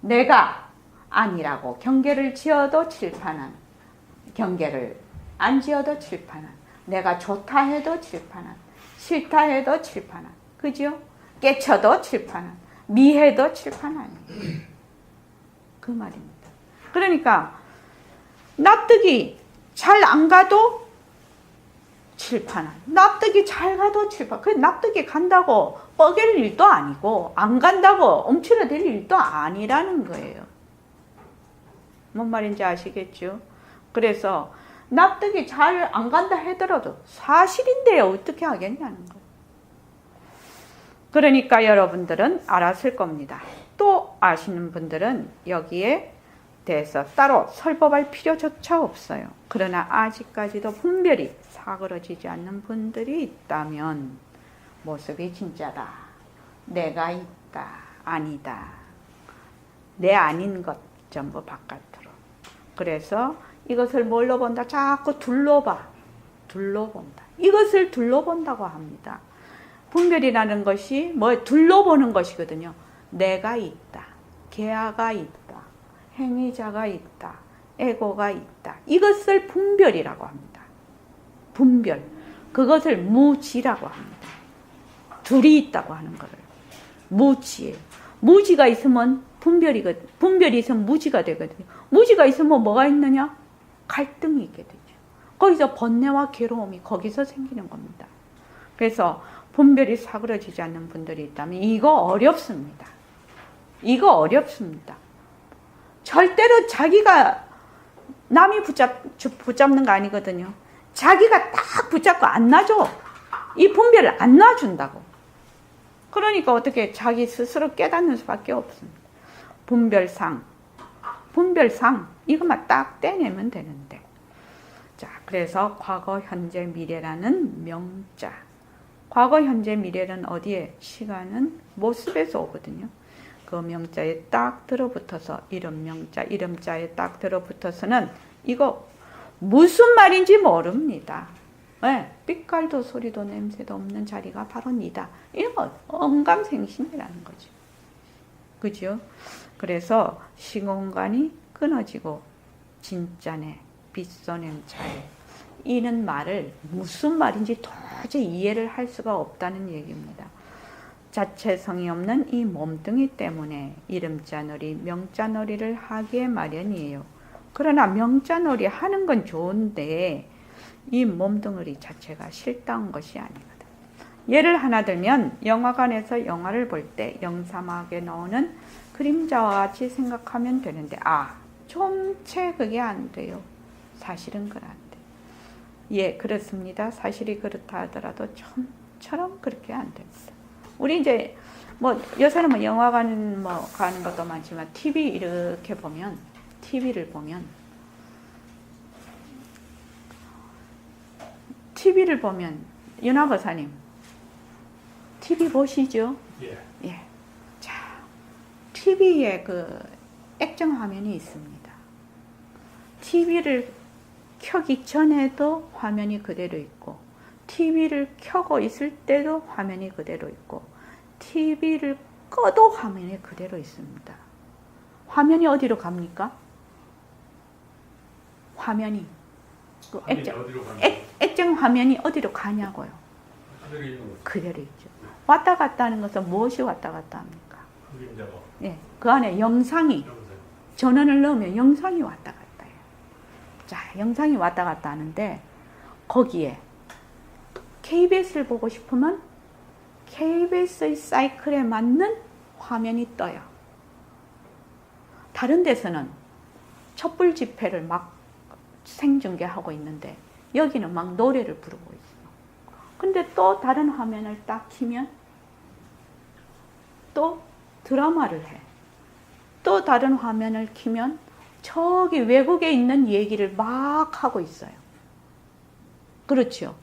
내가 아니라고 경계를 지어도 칠판은 경계를 안 지어도 칠판은 내가 좋다 해도 칠판은 싫다 해도 칠판은 그죠? 깨쳐도 칠판은 미해도 칠판 아니에요. 그 말입니다. 그러니까 납득이 잘 안 가도 칠판은 납득이 잘 가도 칠판. 그 납득이 간다고 뻐갤 일도 아니고 안 간다고 움츠러들 일도 아니라는 거예요. 뭔 말인지 아시겠죠? 그래서 납득이 잘 안 간다 하더라도 사실인데요. 어떻게 하겠냐는 거예요. 그러니까 여러분들은 알았을 겁니다. 또 아시는 분들은 여기에 대해서 따로 설법할 필요조차 없어요. 그러나 아직까지도 분별이 사그러지지 않는 분들이 있다면 모습이 진짜다. 내가 있다. 아니다. 내 아닌 것 전부 바깥으로. 그래서 이것을 뭘로 본다? 자꾸 둘러봐. 둘러본다. 이것을 둘러본다고 합니다. 분별이라는 것이 뭐 둘러보는 것이거든요. 내가 있다. 계아가 있다. 행위자가 있다. 에고가 있다. 이것을 분별이라고 합니다. 분별. 그것을 무지라고 합니다. 둘이 있다고 하는 것을. 무지예요. 무지가 있으면 분별이거든요. 분별이 있으면 무지가 되거든요. 무지가 있으면 뭐가 있느냐? 갈등이 있게 되죠. 거기서 번뇌와 괴로움이 거기서 생기는 겁니다. 그래서 분별이 사그러지지 않는 분들이 있다면 이거 어렵습니다. 이거 어렵습니다. 절대로 자기가 남이 붙잡는 거 아니거든요. 자기가 딱 붙잡고 안 놔줘. 이 분별을 안 놔준다고. 그러니까 어떻게 자기 스스로 깨닫는 수밖에 없습니다. 분별상 이것만 딱 떼내면 되는데. 자, 그래서 과거, 현재, 미래라는 명자. 과거, 현재, 미래는 어디에? 시간은 모습에서 오거든요. 그 명자에 딱 들어붙어서 이름 명자, 이름자에 딱 들어붙어서는 이거 무슨 말인지 모릅니다. 네, 빛깔도 소리도 냄새도 없는 자리가 바로 니다. 이런 거 언감생심이라는 거죠. 그죠? 그래서 시공간이 끊어지고 진짜네 빛소냄 차에 이는 말을 무슨 말인지 도저히 이해를 할 수가 없다는 얘기입니다. 자체성이 없는 이 몸뚱이 때문에 이름자놀이 명자놀이를 하기에 마련이에요. 그러나 명자놀이 하는 건 좋은데 이 몸뚱이 자체가 실다운 것이 아니거든. 예를 하나 들면 영화관에서 영화를 볼 때 영사막에 나오는 그림자와 같이 생각하면 되는데 좀채 그게 안 돼요. 사실은 그건 안 돼. 예, 그렇습니다. 사실이 그렇다 하더라도 좀처럼 그렇게 안 됩니다. 우리 이제 요새는 영화관 가는 것도 많지만 TV를 보면 윤아 거사님 TV 보시죠? 예. 예. 자, TV에 그 액정 화면이 있습니다. TV를 켜기 전에도 화면이 그대로 있고 TV를 켜고 있을 때도 화면이 그대로 있고 TV를 꺼도 화면이 그대로 있습니다. 화면이 어디로 갑니까? 화면이 그 액정 화면이 어디로 가냐고요? 그대로 있죠. 왔다 갔다 하는 것은 무엇이 왔다 갔다 합니까? 예, 그 안에 영상이 전원을 넣으면 영상이 왔다 갔다 해요. 자, 영상이 왔다 갔다 하는데 거기에 KBS를 보고 싶으면 KBS의 사이클에 맞는 화면이 떠요. 다른 데서는 촛불 집회를 막 생중계하고 있는데 여기는 막 노래를 부르고 있어. 근데 또 다른 화면을 딱 키면 또 드라마를 해. 또 다른 화면을 키면 저기 외국에 있는 얘기를 막 하고 있어요. 그렇죠.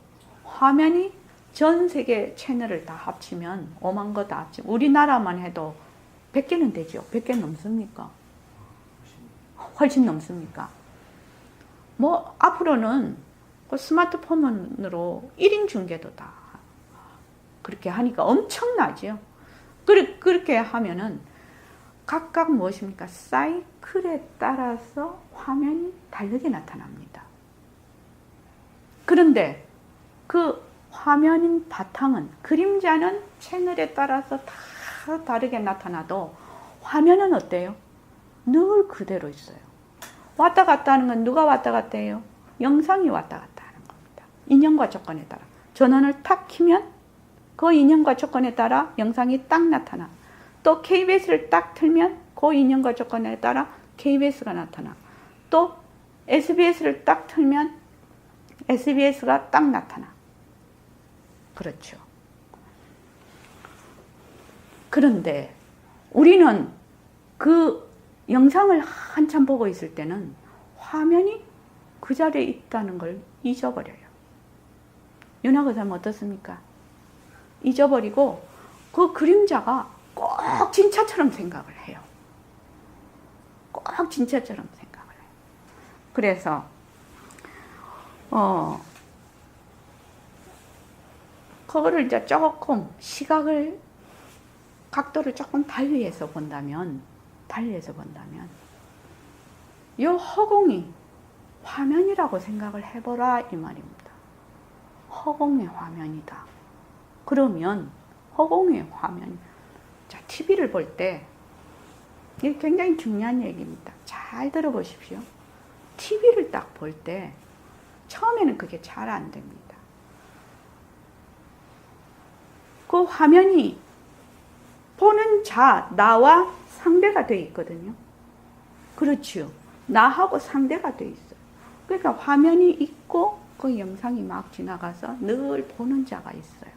화면이 전 세계 채널을 다 합치면 5만 거 다 합치면 우리나라만 해도 100개는 되죠. 100개 넘습니까? 훨씬 넘습니까? 앞으로는 그 스마트폰으로 1인 중계도 다 그렇게 하니까 엄청나죠. 그렇게 하면은 각각 무엇입니까? 사이클에 따라서 화면이 다르게 나타납니다. 그런데 그 화면인 바탕은 그림자는 채널에 따라서 다 다르게 나타나도 화면은 어때요? 늘 그대로 있어요. 왔다 갔다 하는 건 누가 왔다 갔다 해요? 영상이 왔다 갔다 하는 겁니다. 인연과 조건에 따라. 전원을 탁 키면 그 인연과 조건에 따라 영상이 딱 나타나. 또 KBS를 딱 틀면 그 인연과 조건에 따라 KBS가 나타나. 또 SBS를 딱 틀면 SBS가 딱 나타나. 그렇죠. 그런데 우리는 그 영상을 한참 보고 있을 때는 화면이 그 자리에 있다는 걸 잊어버려요. 윤아 거사님 어떻습니까? 잊어버리고 그 그림자가 꼭 진짜처럼 생각을 해요. 꼭 진짜처럼 생각을 해요. 그래서 그거를 이제 조금 각도를 조금 달리해서 본다면 이 허공이 화면이라고 생각을 해보라 이 말입니다. 허공의 화면이다. 그러면 허공의 화면, 자, TV를 볼 때 이게 굉장히 중요한 얘기입니다. 잘 들어보십시오. TV를 딱 볼 때 처음에는 그게 잘 안 됩니다. 그 화면이 보는 나와 상대가 되어 있거든요. 그렇죠. 나하고 상대가 되어 있어요. 그러니까 화면이 있고 그 영상이 막 지나가서 늘 보는 자가 있어요.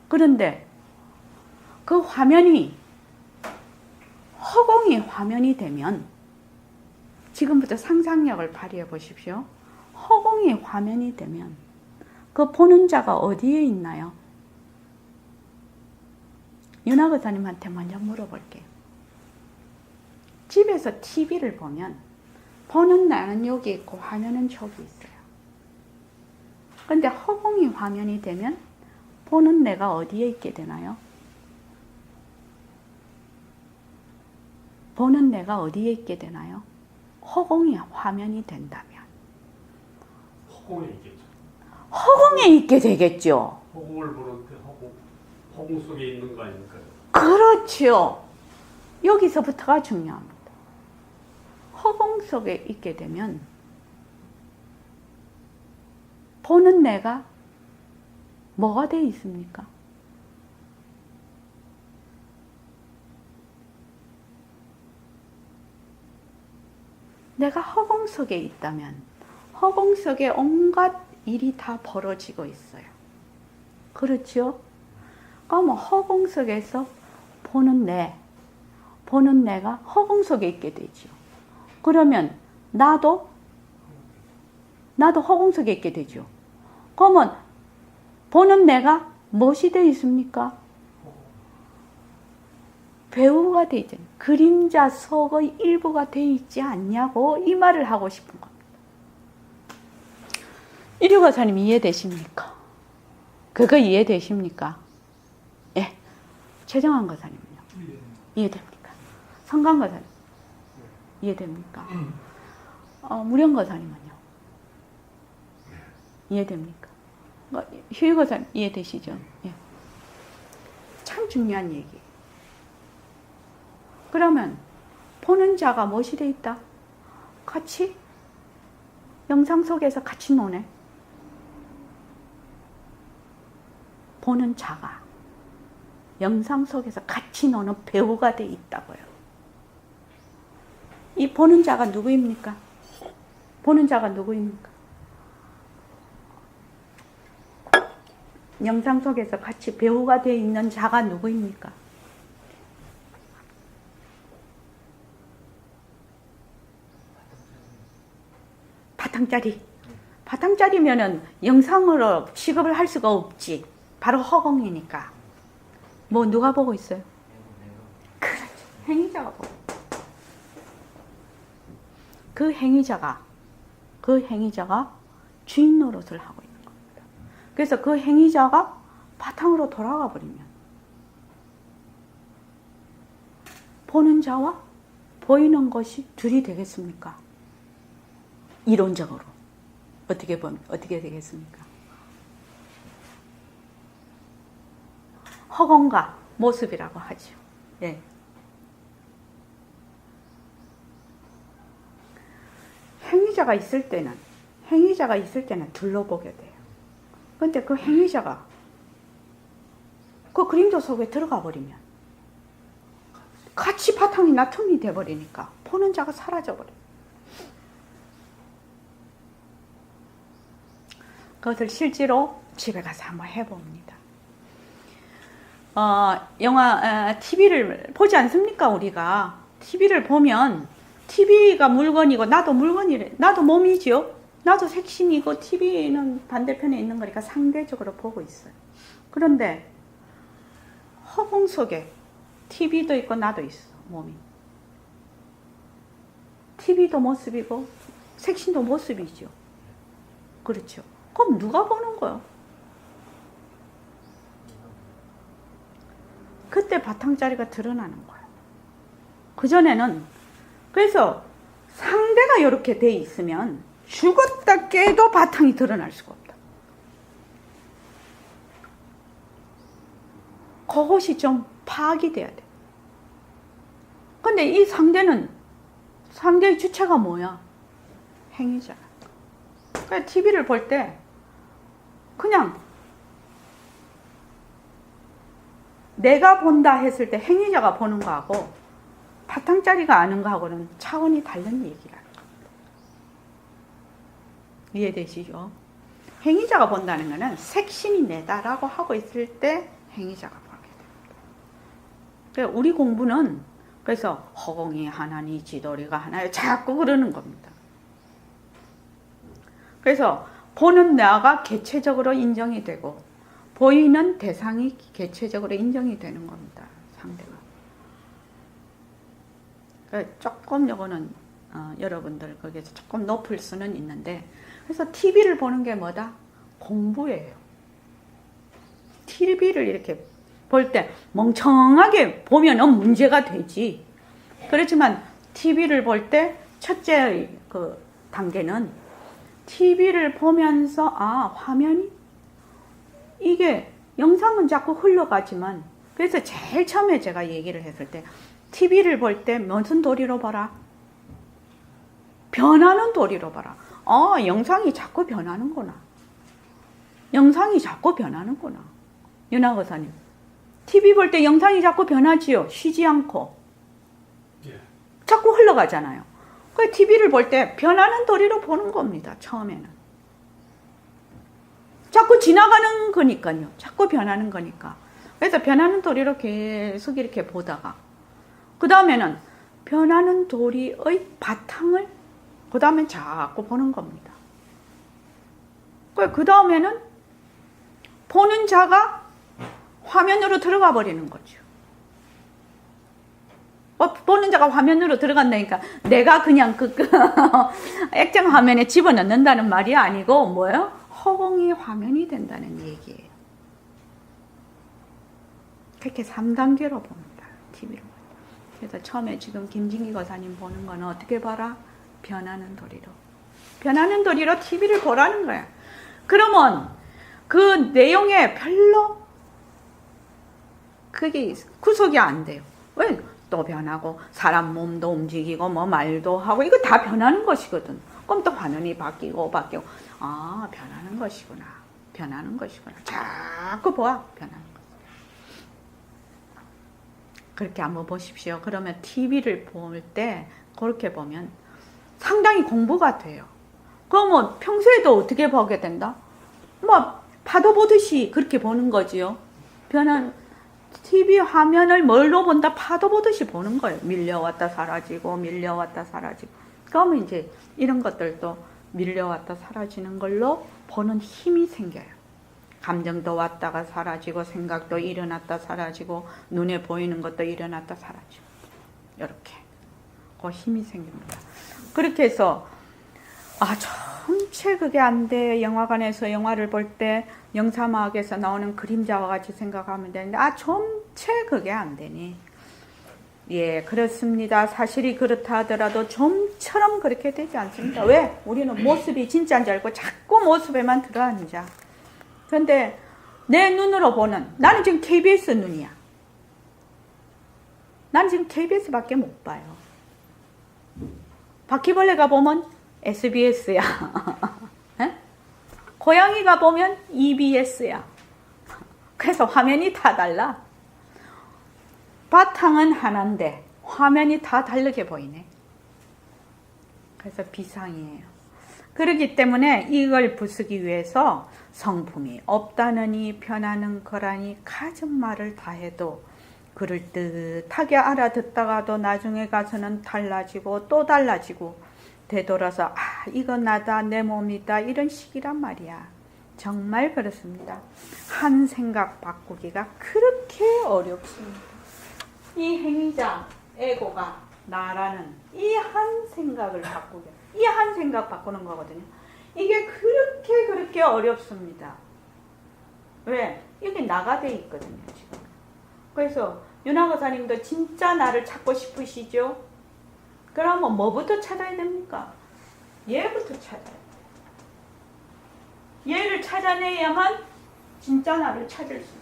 그런데 그 화면이 허공이 화면이 되면 지금부터 상상력을 발휘해 보십시오. 허공이 화면이 되면 그 보는 자가 어디에 있나요? 윤아 거사님한테 먼저 물어볼게요. 집에서 TV를 보면 보는 나는 여기 있고 화면은 저기 있어요. 근데 허공이 화면이 되면 보는 내가 어디에 있게 되나요? 보는 내가 어디에 있게 되나요? 허공이 화면이 된다면 허공에 있겠죠. 허공에 있게 되겠죠. 허공을 보는데 허공 속에 있는 거 아닙니까? 그렇죠. 여기서부터가 중요합니다. 허공 속에 있게 되면 보는 내가 뭐가 돼 있습니까? 내가 허공 속에 있다면 허공 속에 온갖 일이 다 벌어지고 있어요. 그렇죠? 그럼 허공 속에서 보는 내가 허공 속에 있게 되죠. 그러면 나도 허공 속에 있게 되죠. 그러면 보는 내가 무엇이 되어 있습니까? 배우가 되어 있잖아요. 그림자 속의 일부가 되어 있지 않냐고 이 말을 하고 싶은 겁니다. 이류 과사님 이해되십니까? 그거 이해되십니까? 예. 최정환 과사님은요? 이해됩니까? 성강 과사님 이해됩니까? 무령 과사님은요? 이해됩니까? 휴일 과사님 이해되시죠? 예. 참 중요한 얘기. 그러면 보는 자가 무엇이 돼 있다? 같이 영상 속에서 같이 노네. 보는 자가 영상 속에서 같이 노는 배우가 돼 있다고요. 이 보는 자가 누구입니까? 보는 자가 누구입니까? 영상 속에서 같이 배우가 돼 있는 자가 누구입니까? 바탕짜리면은 영상으로 취급을 할 수가 없지. 바로 허공이니까. 뭐 누가 보고 있어요? 그렇죠. 행위자가 보고. 그 행위자가 주인 노릇을 하고 있는 겁니다. 그래서 그 행위자가 바탕으로 돌아가 버리면 보는 자와 보이는 것이 둘이 되겠습니까? 이론적으로 어떻게 되겠습니까? 허공과 모습이라고 하죠. 예. 행위자가 있을 때는 둘러보게 돼요. 근데 그 행위자가 그 그림자 속에 들어가 버리면 같이 바탕이 나툼이 돼버리니까 보는 자가 사라져버려요. 그것을 실제로 집에 가서 한번 해봅니다. TV를 보지 않습니까? 우리가 TV를 보면 TV가 물건이고 나도 물건이래. 나도 몸이죠. 나도 색신이고 TV는 반대편에 있는 거니까 상대적으로 보고 있어요. 그런데 허공 속에 TV도 있고 나도 있어. 몸이. TV도 모습이고 색신도 모습이죠. 그렇죠. 그럼 누가 보는 거야? 그때 바탕자리가 드러나는 거야. 그전에는 그래서 상대가 이렇게 돼 있으면 죽었다 깨도 바탕이 드러날 수가 없다. 그것이 좀 파악이 돼야 돼. 근데 이 상대의 주체가 뭐야? 행위잖아. 그러니까 TV를 볼 때 그냥 내가 본다 했을 때 행위자가 보는 거하고 바탕짜리가 아는 거하고는 차원이 다른 얘기라는 겁니다. 이해되시죠? 행위자가 본다는 거는 색신이 내다라고 하고 있을 때 행위자가 보게 됩니다. 그러니까 우리 공부는 그래서 허공이 하나니 지도리가 하나요 자꾸 그러는 겁니다. 그래서 보는 나가 개체적으로 인정이 되고 보이는 대상이 개체적으로 인정이 되는 겁니다. 상대가. 그러니까 조금 요거는 여러분들 거기에서 조금 높을 수는 있는데, 그래서 TV를 보는 게 뭐다? 공부예요. TV를 이렇게 볼 때 멍청하게 보면은 문제가 되지. 그렇지만 TV를 볼 때 첫째 그 단계는 TV를 보면서 화면이 이게 영상은 자꾸 흘러가지만, 그래서 제일 처음에 제가 얘기를 했을 때 TV를 볼 때 무슨 도리로 봐라? 변하는 도리로 봐라. 영상이 자꾸 변하는구나. 영상이 자꾸 변하는구나. 윤하거사님, TV 볼 때 영상이 자꾸 변하지요. 쉬지 않고. 예. 자꾸 흘러가잖아요. 그 TV를 볼 때 변하는 도리로 보는 겁니다. 처음에는. 자꾸 지나가는 거니까요. 자꾸 변하는 거니까. 그래서 변하는 도리로 계속 이렇게 보다가, 그 다음에는 변하는 도리의 바탕을 그 다음에 자꾸 보는 겁니다. 그 다음에는 보는 자가 화면으로 들어가 버리는 거죠. 보는 자가 화면으로 들어간다니까 내가 그냥 액정 화면에 집어넣는다는 말이 아니고 뭐예요? 허공이 화면이 된다는 얘기예요. 그렇게 3단계로 봅니다. TV로. 그래서 처음에 지금 김진기 거사님 보는 거는 어떻게 봐라? 변하는 도리로. 변하는 도리로 TV를 보라는 거야. 그러면 그 내용에 별로 그게 구속이 안 돼요. 왜? 또 변하고 사람 몸도 움직이고 뭐 말도 하고 이거 다 변하는 것이거든. 그럼 또 화면이 바뀌고 변하는 것이구나. 변하는 것이구나. 자꾸 보아. 변하는 것. 그렇게 한번 보십시오. 그러면 TV를 볼 때 그렇게 보면 상당히 공부가 돼요. 그러면 평소에도 어떻게 보게 된다? 뭐 파도 보듯이 그렇게 보는 거지요. TV 화면을 뭘로 본다? 파도 보듯이 보는 거예요. 밀려왔다 사라지고 밀려왔다 사라지고. 그러면 이제 이런 것들도 밀려왔다 사라지는 걸로 보는 힘이 생겨요. 감정도 왔다가 사라지고 생각도 일어났다 사라지고 눈에 보이는 것도 일어났다 사라지고 이렇게 그 힘이 생깁니다. 그렇게 해서 전체 그게 안 돼. 영화관에서 영화를 볼 때 영사막에서 나오는 그림자와 같이 생각하면 되는데 전체 그게 안 되니. 예, 그렇습니다. 사실이 그렇다 하더라도 좀처럼 그렇게 되지 않습니다. 왜? 우리는 모습이 진짜인 줄 알고 자꾸 모습에만 들어앉아. 그런데 내 눈으로 보는, 나는 지금 KBS 눈이야. 나는 지금 KBS밖에 못 봐요. 바퀴벌레가 보면 SBS야. 고양이가 보면 EBS야. 그래서 화면이 다 달라. 바탕은 하나인데 화면이 다 다르게 보이네. 그래서 비상이에요. 그렇기 때문에 이걸 부수기 위해서 성품이 없다느니 변하는 거라니 가진 말을 다 해도 그럴듯하게 알아듣다가도 나중에 가서는 달라지고 또 달라지고 되돌아서 이건 나다 내 몸이다 이런 식이란 말이야. 정말 그렇습니다. 한 생각 바꾸기가 그렇게 어렵습니다. 이 행위자 에고가 나라는 이 한 생각을 바꾸게, 이 한 생각 바꾸는 거거든요. 이게 그렇게 어렵습니다. 왜? 이게 나가 돼 있거든요 지금. 그래서 윤하거사님도 진짜 나를 찾고 싶으시죠? 그러면 뭐부터 찾아야 됩니까? 얘부터 찾아야 돼요. 얘를 찾아내야만 진짜 나를 찾을 수 있어요.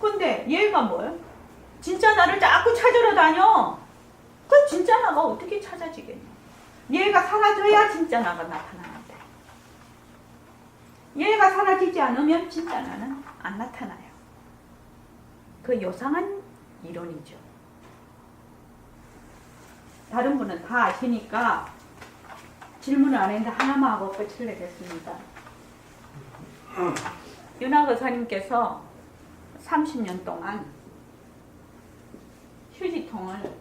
근데 얘가 뭐예요? 진짜 나를 자꾸 찾으러 다녀. 그 진짜 나가 어떻게 찾아지겠냐? 얘가 사라져야 진짜 나가 나타나는데. 얘가 사라지지 않으면 진짜 나는 안 나타나요. 그 요상한 이론이죠. 다른 분은 다 아시니까 질문을 안 했는데 하나만 하고 끝을 내겠습니다. 윤하거사님께서 30년 동안 휴지통을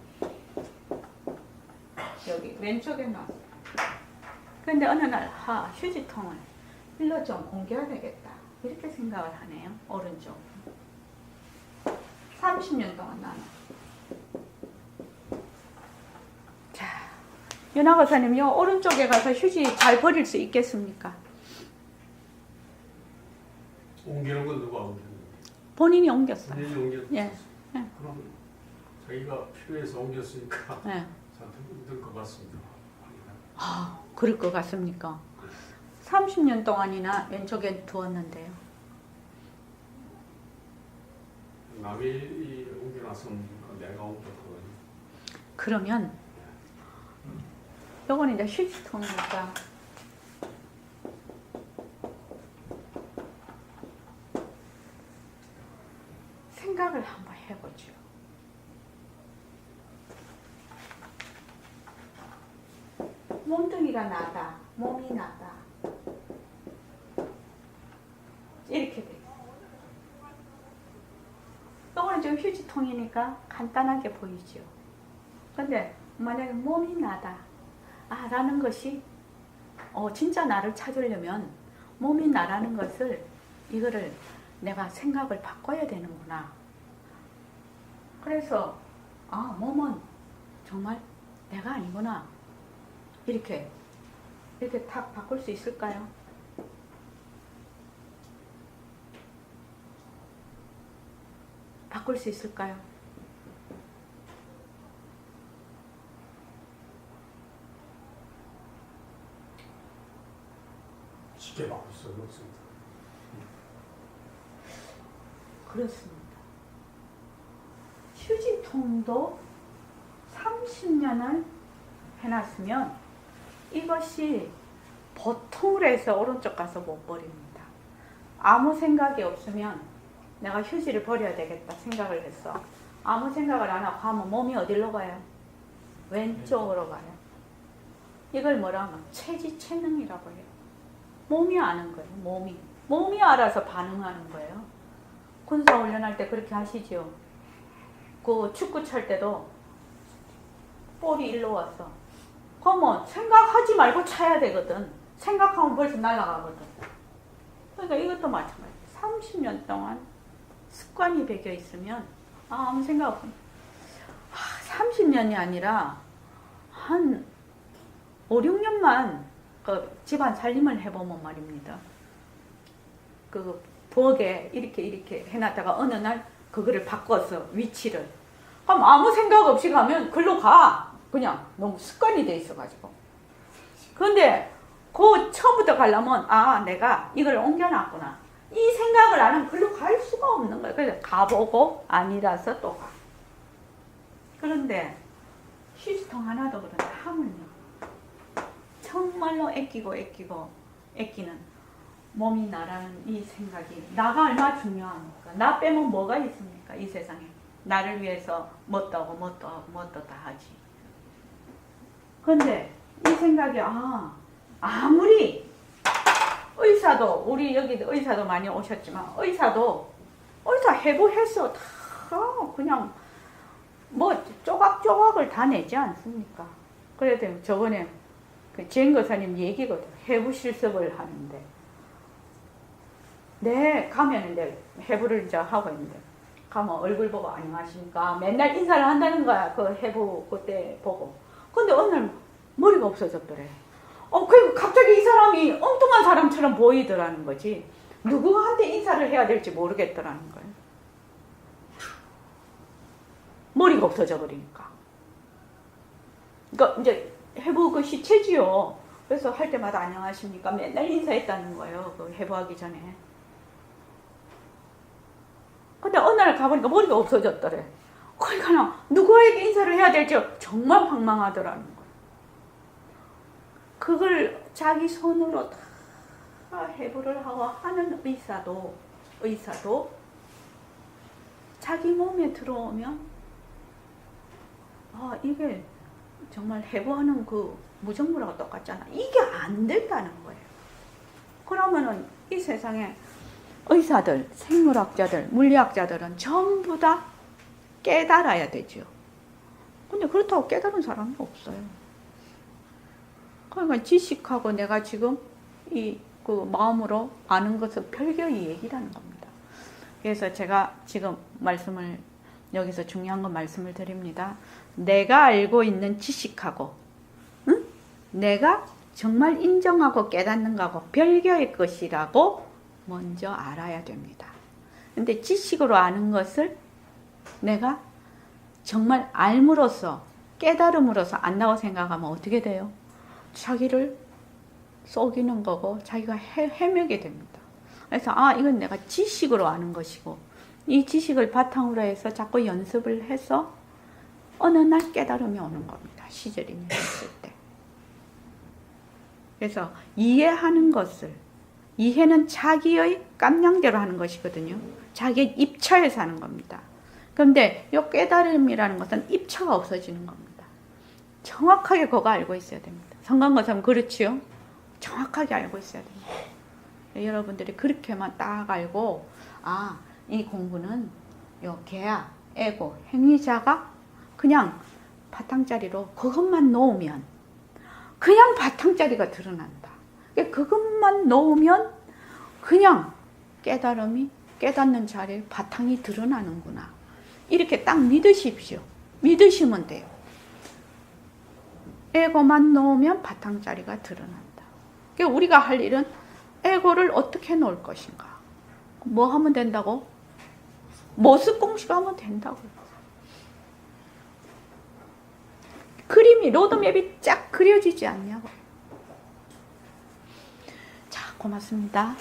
여기 왼쪽에 놨어요. 그런데 어느 날 휴지통을 일로 좀 옮겨야 되겠다 이렇게 생각을 하네요. 오른쪽 30년 동안 나는 자 윤아 박사님요, 오른쪽에 가서 휴지 잘 버릴 수 있겠습니까? 옮기는 건 누가 옮기는 본인이 옮겼어요. 본인이 옮겼어. 예. 예. 그럼 자기가 필요해서 옮겼으니까 예. 저한테 힘들 것 같습니다. 아, 그럴 것 같습니까? 30년 동안이나 왼쪽에 두었는데요. 남이 옮겨놨으면 내가 옮겼거든요. 그러면 요거는 이제 휴지통이니까 생각을 한번 해보죠. 몸뚱이가 나다, 몸이 나다, 이렇게 돼요. 요거는 지금 휴지통이니까 간단하게 보이죠. 근데 만약에 몸이 나다, 라는 것이 진짜 나를 찾으려면 몸이 나라는 것을, 이거를 내가 생각을 바꿔야 되는구나. 그래서 몸은 정말 내가 아니구나. 이렇게 탁 바꿀 수 있을까요? 바꿀 수 있을까요? 쉽게 바꿀 수는 없습니다. 그렇습니다. 휴지통도 30년을 해놨으면 이것이 보통으로 해서 오른쪽 가서 못 버립니다. 아무 생각이 없으면 내가 휴지를 버려야 되겠다 생각을 했어. 아무 생각을 안 하고 하면 몸이 어디로 가요? 왼쪽으로 가요. 이걸 뭐라 하면 체지체능이라고 해요. 몸이 아는 거예요. 몸이 알아서 반응하는 거예요. 군사훈련할 때 그렇게 하시죠. 그 축구 찰 때도 볼이 일로 왔어. 그러면 생각하지 말고 차야 되거든. 생각하면 벌써 날아가거든. 그러니까 이것도 마찬가지예요. 30년 동안 습관이 배겨 있으면 아무 생각 없어. 30년이 아니라 한 5, 6년만 그 집안 살림을 해보면 말입니다. 그 부엌에 이렇게 해놨다가 어느 날 그거를 바꿨어, 위치를. 그럼 아무 생각 없이 가면 글로 가. 그냥 너무 습관이 돼 있어가지고. 그런데 그 처음부터 가려면 내가 이걸 옮겨놨구나. 이 생각을 안 하면 글로 갈 수가 없는 거예요. 그래서 가보고 아니라서 또 가. 그런데 휴지통 하나도 그런데 하물며 정말로 애끼는 몸이 나라는 이 생각이, 나가 얼마나 중요합니까? 나 빼면 뭐가 있습니까? 이 세상에. 나를 위해서 뭣도 하고 뭣도 다 하지. 그런데 이 생각이 아무리 의사도, 우리 여기 의사도 많이 오셨지만 의사 해부해서 다 그냥 뭐 조각조각을 다 내지 않습니까? 그래도 저번에 그 지은 거사님 얘기거든. 해부 실습을 하는데 가면 이제 해부를 이제 하고 있는데 가면 얼굴 보고 안녕하십니까 맨날 인사를 한다는 거야. 그 해부 그때 보고. 근데 어느 날 머리가 없어졌더래. 그리고 갑자기 이 사람이 엉뚱한 사람처럼 보이더라는 거지. 누구한테 인사를 해야 될지 모르겠더라는 거예요. 머리가 없어져 버리니까. 그러니까 이제 해부 그 시체지요. 그래서 할 때마다 안녕하십니까 맨날 인사했다는 거예요. 그 해부하기 전에. 근데 어느 날 가보니까 머리가 없어졌더래. 그러니까 누구에게 인사를 해야 될지 정말 방망하더라는 거예요. 그걸 자기 손으로 다 해부를 하고 하는 의사도 자기 몸에 들어오면 이게 정말 해부하는 그 무정부라고 똑같잖아. 이게 안 된다는 거예요. 그러면은 이 세상에 의사들, 생물학자들, 물리학자들은 전부 다 깨달아야 되죠. 근데 그렇다고 깨달은 사람이 없어요. 그러니까 지식하고 내가 지금 그 마음으로 아는 것은 별개의 얘기라는 겁니다. 그래서 제가 지금 여기서 중요한 건 말씀을 드립니다. 내가 알고 있는 지식하고, 응? 내가 정말 인정하고 깨닫는 거하고 별개의 것이라고 먼저 알아야 됩니다. 근데 지식으로 아는 것을 내가 정말 알므로써 깨달음으로써 안다고 생각하면 어떻게 돼요? 자기를 속이는 거고 자기가 헤매게 됩니다. 그래서 이건 내가 지식으로 아는 것이고 이 지식을 바탕으로 해서 자꾸 연습을 해서 어느 날 깨달음이 오는 겁니다. 시절이 있을 때. 그래서 이해하는 것을 이해는 자기의 깜냥대로 하는 것이거든요. 자기의 입처에서 하는 겁니다. 그런데 이 깨달음이라는 것은 입처가 없어지는 겁니다. 정확하게 그거 알고 있어야 됩니다. 성간거사는 그렇지요. 정확하게 알고 있어야 됩니다. 여러분들이 그렇게만 딱 알고 이 공부는 요 개야, 에고, 행위자가 그냥 바탕자리로 그것만 놓으면 그냥 바탕자리가 드러난다. 그것만 놓으면 그냥 깨달음이 깨닫는 자리에 바탕이 드러나는구나. 이렇게 딱 믿으십시오. 믿으시면 돼요. 에고만 놓으면 바탕자리가 드러난다. 그러니까 우리가 할 일은 에고를 어떻게 놓을 것인가. 뭐 하면 된다고? 모습 공식하면 된다고. 그림이 로드맵이 쫙 그려지지 않냐고. 자, 고맙습니다.